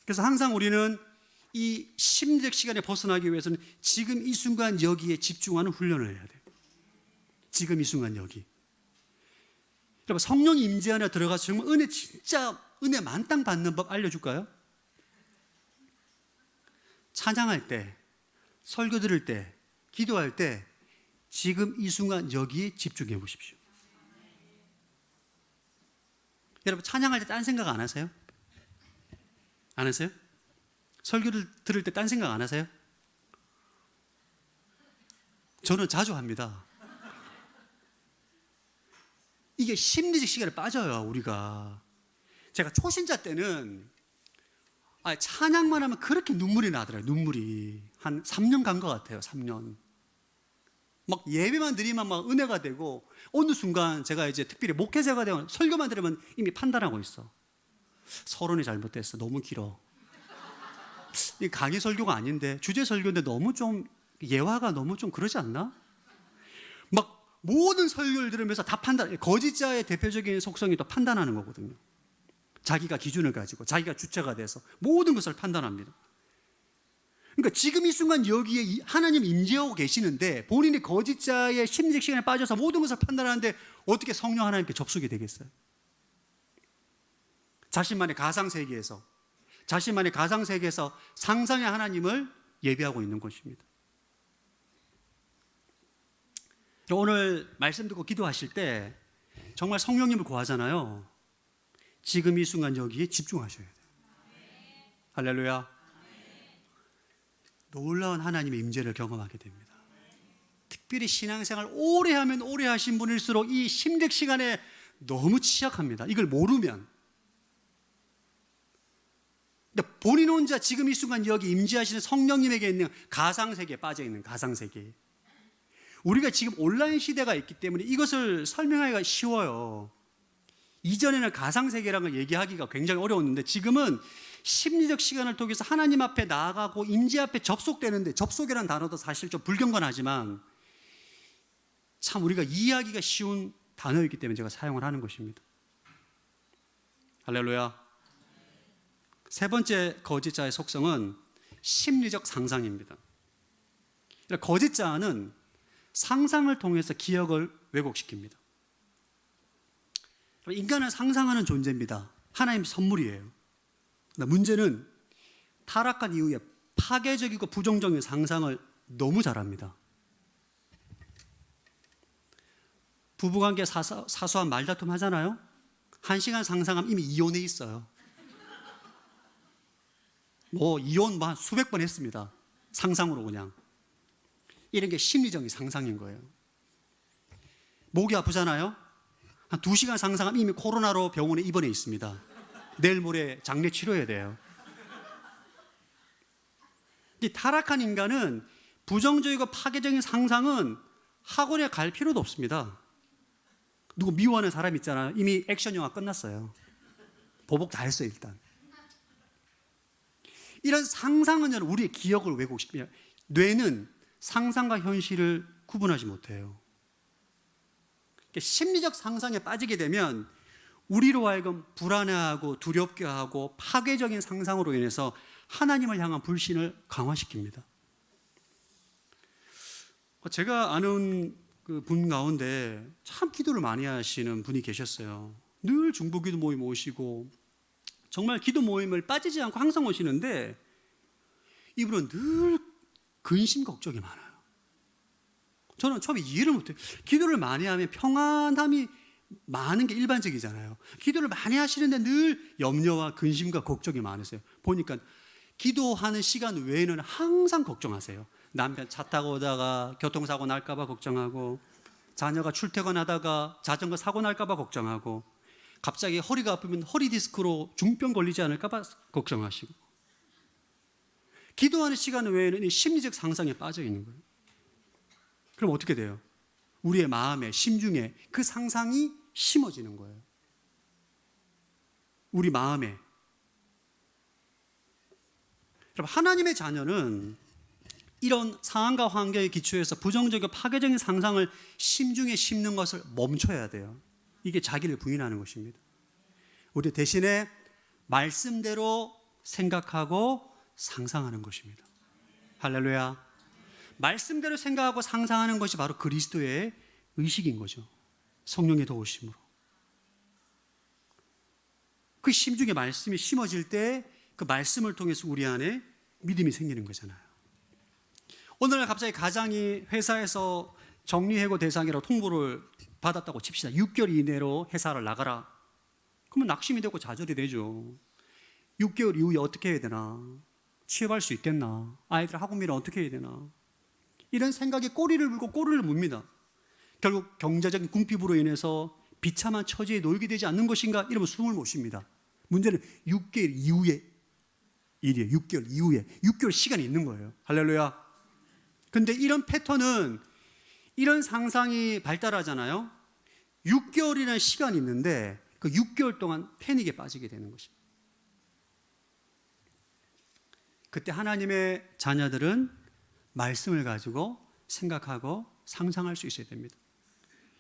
그래서 항상 우리는 이 심리적 시간에 벗어나기 위해서는 지금 이 순간 여기에 집중하는 훈련을 해야 돼요. 지금 이 순간 여기. 여러분, 성령 임재 안에 들어가서 정말 은혜 만땅 받는 법 알려줄까요? 찬양할 때, 설교 들을 때, 기도할 때 지금 이 순간 여기에 집중해 보십시오. 여러분 찬양할 때 딴 생각 안 하세요? 안 하세요? 설교를 들을 때 딴 생각 안 하세요? 저는 자주 합니다. 이게 심리적 시간에 빠져요, 우리가. 제가 초신자 때는 찬양만 하면 그렇게 눈물이 나더라고요. 눈물이 한 3년 간 것 같아요. 3년. 막 예배만 드리면 막 은혜가 되고, 어느 순간 제가 이제 특별히 목회자가 되면 설교만 들으면 이미 판단하고 있어. 서론이 잘못됐어. 너무 길어. 이 강의 설교가 아닌데, 주제 설교인데 너무 좀 예화가 너무 좀 그러지 않나? 막 모든 설교를 들으면서 다 거짓자의 대표적인 속성이 또 판단하는 거거든요. 자기가 기준을 가지고 자기가 주체가 돼서 모든 것을 판단합니다. 그러니까 지금 이 순간 여기에 하나님 임재하고 계시는데 본인이 거짓자의 심리적 시간에 빠져서 모든 것을 판단하는데 어떻게 성령 하나님께 접속이 되겠어요? 자신만의 가상세계에서 상상의 하나님을 예배하고 있는 것입니다. 오늘 말씀 듣고 기도하실 때 정말 성령님을 구하잖아요. 지금 이 순간 여기에 집중하셔야 돼요. 할렐루야. 놀라운 하나님의 임재를 경험하게 됩니다. 특별히 신앙생활 오래 하면 오래 하신 분일수록 이 심적 시간에 너무 취약합니다. 이걸 모르면. 근데 본인 혼자 지금 이 순간 여기 임재하시는 성령님에게 있는 가상세계에 빠져 있는 가상세계. 우리가 지금 온라인 시대가 있기 때문에 이것을 설명하기가 쉬워요. 이전에는 가상세계라는 걸 얘기하기가 굉장히 어려웠는데 지금은 심리적 시간을 통해서 하나님 앞에 나아가고 임재 앞에 접속되는데, 접속이라는 단어도 사실 좀 불경건하지만 참 우리가 이해하기가 쉬운 단어이기 때문에 제가 사용을 하는 것입니다. 할렐루야. 세 번째 거짓자의 속성은 심리적 상상입니다. 거짓자는 상상을 통해서 기억을 왜곡시킵니다. 인간은 상상하는 존재입니다. 하나님 선물이에요. 문제는 타락한 이후에 파괴적이고 부정적인 상상을 너무 잘합니다. 부부관계 사소한 말다툼 하잖아요. 1시간 상상하면 이미 이혼해 있어요. 이혼 한 수백 번 했습니다. 상상으로 그냥. 이런 게 심리적인 상상인 거예요. 목이 아프잖아요. 한 2시간 상상하면 이미 코로나로 병원에 입원해 있습니다. 내일 모레 장례 치료해야 돼요. 이 타락한 인간은 부정적이고 파괴적인 상상은 학원에 갈 필요도 없습니다. 누구 미워하는 사람 있잖아요. 이미 액션 영화 끝났어요. 보복 다 했어요, 일단. 이런 상상은 우리의 기억을 왜곡시킵니다. 뇌는 상상과 현실을 구분하지 못해요. 심리적 상상에 빠지게 되면 우리로 하여금 불안해하고 두렵게 하고 파괴적인 상상으로 인해서 하나님을 향한 불신을 강화시킵니다. 제가 아는 그 분 가운데 참 기도를 많이 하시는 분이 계셨어요. 늘 중보기도 모임 오시고 정말 기도 모임을 빠지지 않고 항상 오시는데 이분은 늘 근심 걱정이 많아요. 저는 처음에 이해를 못해요. 기도를 많이 하면 평안함이 많은 게 일반적이잖아요. 기도를 많이 하시는데 늘 염려와 근심과 걱정이 많으세요. 보니까 기도하는 시간 외에는 항상 걱정하세요. 남편 차 타고 오다가 교통사고 날까 봐 걱정하고, 자녀가 출퇴근하다가 자전거 사고 날까 봐 걱정하고, 갑자기 허리가 아프면 허리 디스크로 중병 걸리지 않을까 봐 걱정하시고. 기도하는 시간 외에는 이 심리적 상상에 빠져 있는 거예요. 그럼 어떻게 돼요? 우리의 마음에, 심중에 그 상상이 심어지는 거예요. 우리 마음에. 여러분, 하나님의 자녀는 이런 상황과 환경에 기초해서 부정적이고 파괴적인 상상을 심중에 심는 것을 멈춰야 돼요. 이게 자기를 부인하는 것입니다. 우리 대신에 말씀대로 생각하고 상상하는 것입니다. 할렐루야. 말씀대로 생각하고 상상하는 것이 바로 그리스도의 의식인 거죠. 성령의 도우심으로. 그 심중에 말씀이 심어질 때 그 말씀을 통해서 우리 안에 믿음이 생기는 거잖아요. 오늘날 갑자기 가장이 회사에서 정리해고 대상이라고 통보를 받았다고 칩시다. 6개월 이내로 회사를 나가라. 그러면 낙심이 되고 좌절이 되죠. 6개월 이후에 어떻게 해야 되나? 취업할 수 있겠나? 아이들 학원비는 어떻게 해야 되나? 이런 생각에 꼬리를 물고 꼬리를 묻니다. 결국 경제적인 궁핍으로 인해서 비참한 처지에 놓이게 되지 않는 것인가? 이러면 숨을 못 쉽니다. 문제는 6개월 이후에 일이에요. 6개월 이후에 6개월 시간이 있는 거예요. 할렐루야. 근데 이런 패턴은, 이런 상상이 발달하잖아요. 6개월이라는 시간이 있는데 그 6개월 동안 패닉에 빠지게 되는 것입니다. 그때 하나님의 자녀들은 말씀을 가지고 생각하고 상상할 수 있어야 됩니다.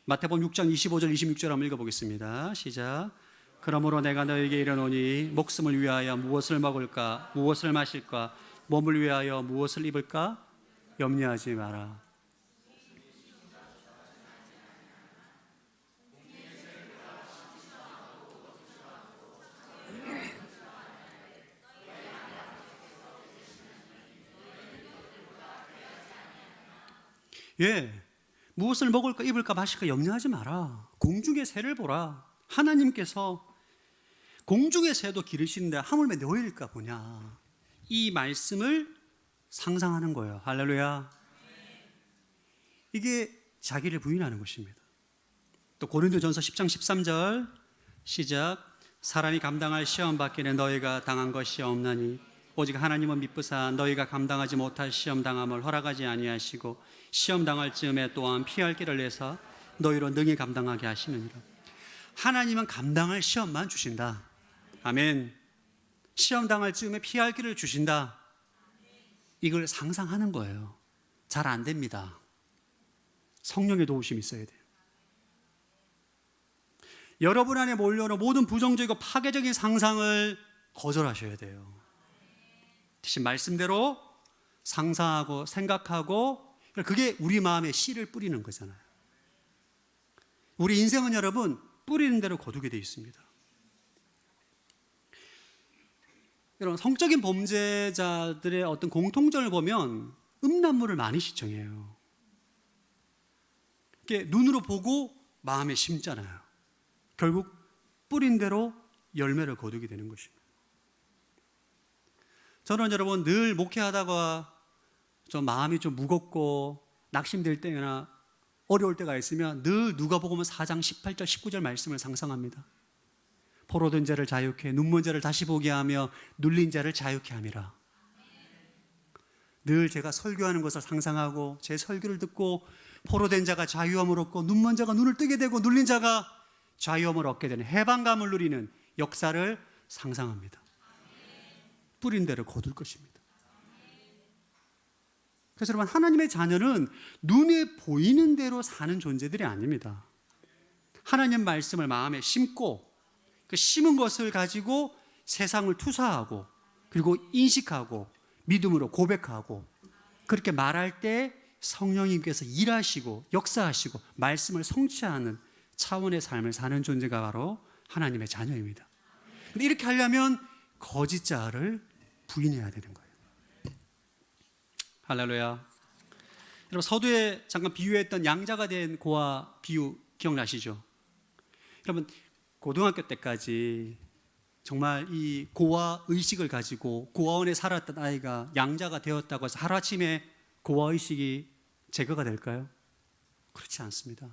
마태복음 6장 25절 26절 한번 읽어보겠습니다. 시작. 그러므로 내가 너에게 이르노니 목숨을 위하여 무엇을 먹을까 무엇을 마실까 몸을 위하여 무엇을 입을까 염려하지 마라. 예, 무엇을 먹을까 입을까 마실까 염려하지 마라. 공중의 새를 보라. 하나님께서 공중의 새도 기르시는데 하물며 너희일까 보냐. 이 말씀을 상상하는 거예요. 할렐루야. 이게 자기를 부인하는 것입니다. 또 고린도전서 10장 13절 시작. 사람이 감당할 시험 받기는 너희가 당한 것이 없나니 오직 하나님은 미쁘사 너희가 감당하지 못할 시험 당함을 허락하지 아니하시고 시험 당할 즈음에 또한 피할 길을 내사 너희로 능히 감당하게 하시느니라. 하나님은 감당할 시험만 주신다. 아멘. 시험 당할 즈음에 피할 길을 주신다. 이걸 상상하는 거예요. 잘 안 됩니다. 성령의 도우심이 있어야 돼요. 여러분 안에 몰려오는 모든 부정적이고 파괴적인 상상을 거절하셔야 돼요. 대신 말씀대로 상상하고 생각하고, 그게 우리 마음에 씨를 뿌리는 거잖아요. 우리 인생은 여러분 뿌리는 대로 거두게 되어 있습니다. 여러분, 성적인 범죄자들의 어떤 공통점을 보면 음란물을 많이 시청해요. 이게 눈으로 보고 마음에 심잖아요. 결국 뿌린 대로 열매를 거두게 되는 것입니다. 저는 여러분 늘 목회하다가 좀 마음이 좀 무겁고 낙심될 때나 어려울 때가 있으면 늘 누가복음 4장 18절 19절 말씀을 상상합니다. 포로된 자를 자유케 눈먼 자를 다시 보게 하며 눌린 자를 자유케 함이라. 늘 제가 설교하는 것을 상상하고 제 설교를 듣고 포로된 자가 자유함을 얻고 눈먼 자가 눈을 뜨게 되고 눌린 자가 자유함을 얻게 되는 해방감을 누리는 역사를 상상합니다. 뿌린 대로 거둘 것입니다. 그래서 여러분, 하나님의 자녀는 눈에 보이는 대로 사는 존재들이 아닙니다. 하나님 말씀을 마음에 심고 그 심은 것을 가지고 세상을 투사하고 그리고 인식하고 믿음으로 고백하고 그렇게 말할 때 성령님께서 일하시고 역사하시고 말씀을 성취하는 차원의 삶을 사는 존재가 바로 하나님의 자녀입니다. 근데 이렇게 하려면 거짓자를 부인해야 되는 거예요. 할렐루야. 여러분, 서두에 잠깐 비유했던 양자가 된 고아 비유 기억나시죠? 여러분, 고등학교 때까지 정말 이 고아 의식을 가지고 고아원에 살았던 아이가 양자가 되었다고 해서 하루아침에 고아 의식이 제거가 될까요? 그렇지 않습니다.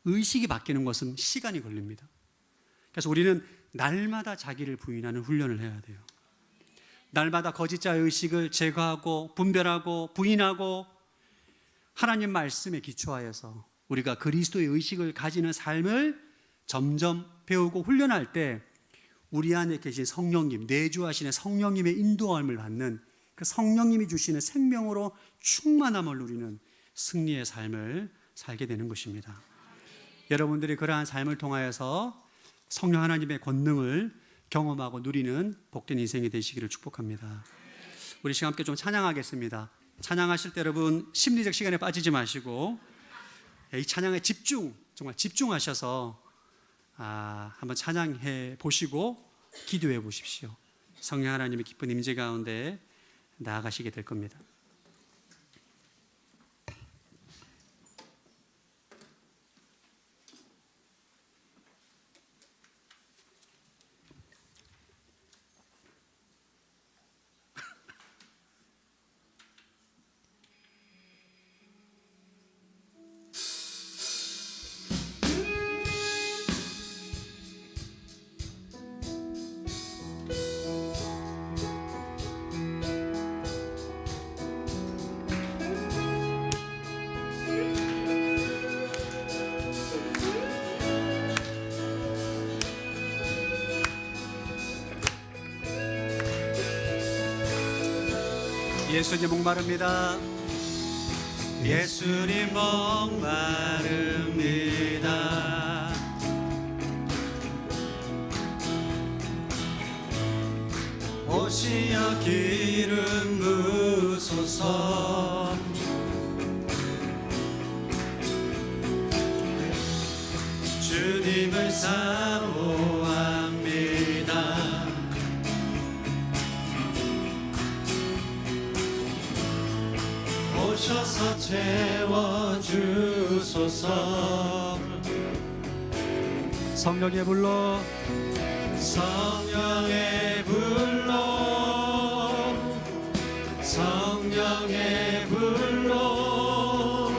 의식이 바뀌는 것은 시간이 걸립니다. 그래서 우리는 날마다 자기를 부인하는 훈련을 해야 돼요. 날마다 거짓자의 의식을 제거하고 분별하고 부인하고 하나님 말씀에 기초하여서 우리가 그리스도의 의식을 가지는 삶을 점점 배우고 훈련할 때 우리 안에 계신 성령님, 내주하시는 성령님의 인도함을 받는 그 성령님이 주시는 생명으로 충만함을 누리는 승리의 삶을 살게 되는 것입니다. 여러분들이 그러한 삶을 통하여서 성령 하나님의 권능을 경험하고 누리는 복된 인생이 되시기를 축복합니다. 우리 시간 함께 좀 찬양하겠습니다. 찬양하실 때 여러분 심리적 시간에 빠지지 마시고 이 찬양에 정말 집중하셔서 한번 찬양해 보시고 기도해 보십시오. 성령 하나님의 기쁜 임재 가운데 나아가시게 될 겁니다. 예수님 목마릅니다. 예수님 목마릅니다. 오시어 기름 부으소서. 주님을 사모합니다. 오셔서 채워주소서. 성령의 불로 성령의 불로 성령의 불로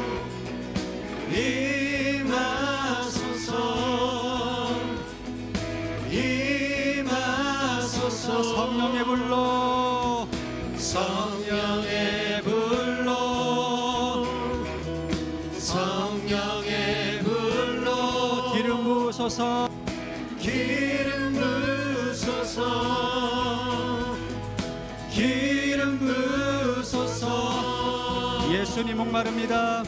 임하소서. 임하소서. 성령의 불로 성령의 불로 성령의 불로 기름 부으소서. 기름 부으소서. 기름 부으소서. 예수님 목마릅니다.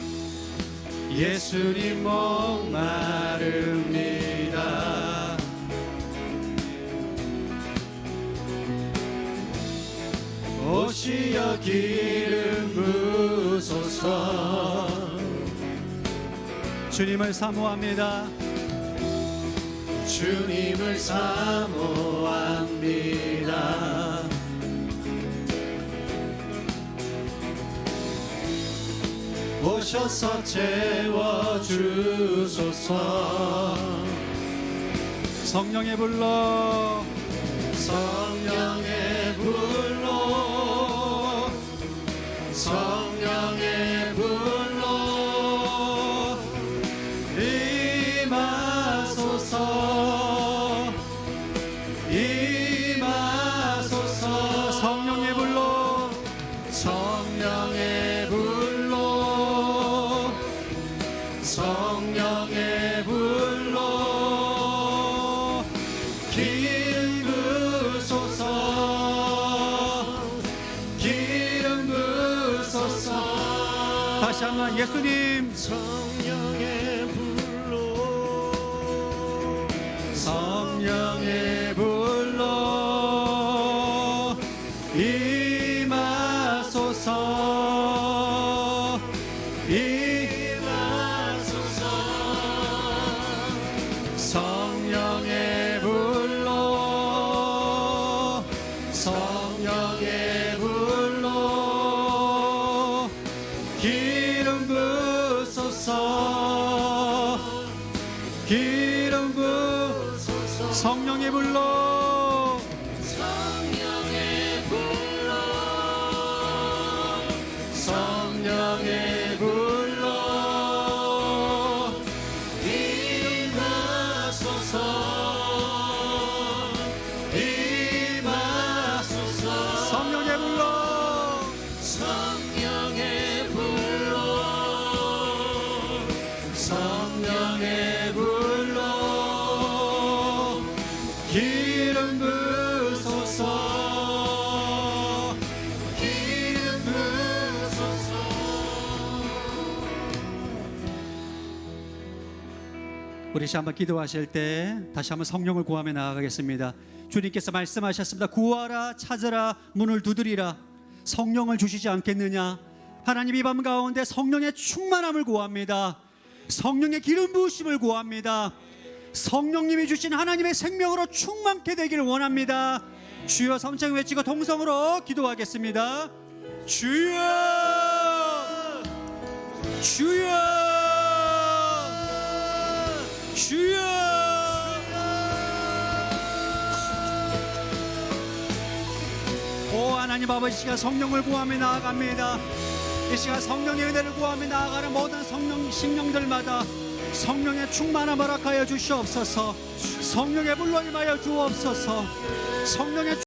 예수님 목마릅니다. 오시어 기름 부으소서. 주님을 사모합니다. 주님을 사모합니다. 오셔서 채워주소서. 성령의 불로 성령의 불로 성령의 불로 임하소서. 임하소서. 성령의 불로 성령의 불로 성령의 불로 기름 부으소서. 기름 부으소서. 다시 한번 예수님 성령의 불로 성령의 불로 임하소서. 임하소서. 성령의 불로 성령의 불로 기름 부으소서. 기름 부으소서. 성령의 불로 성령의 불로 성령의 불로 임하소서. 임하소서. 성령의 불로 성령의 불로 성령의 불로 기름 부으소서. 기름 부으소서. 우리 다시 한번 기도하실 때 다시 한번 성령을 구하며 나아가겠습니다. 주님께서 말씀하셨습니다. 구하라 찾으라 문을 두드리라. 성령을 주시지 않겠느냐. 하나님 이 밤 가운데 성령의 충만함을 구합니다. 성령의 기름 부으심을 구합니다. 성령님이 주신 하나님의 생명으로 충만케 되기를 원합니다. 주여 성령 외치고 동성으로 기도하겠습니다. 주여 주여 주여. 오 하나님 아버지, 이 시간 성령을 구하며 나아갑니다. 이 시간 성령의 은혜를 구하며 나아가는 모든 성령 심령들마다 성령의 충만함 허락하여 주시옵소서. 성령의 불로 임하여 주옵소서. 성령의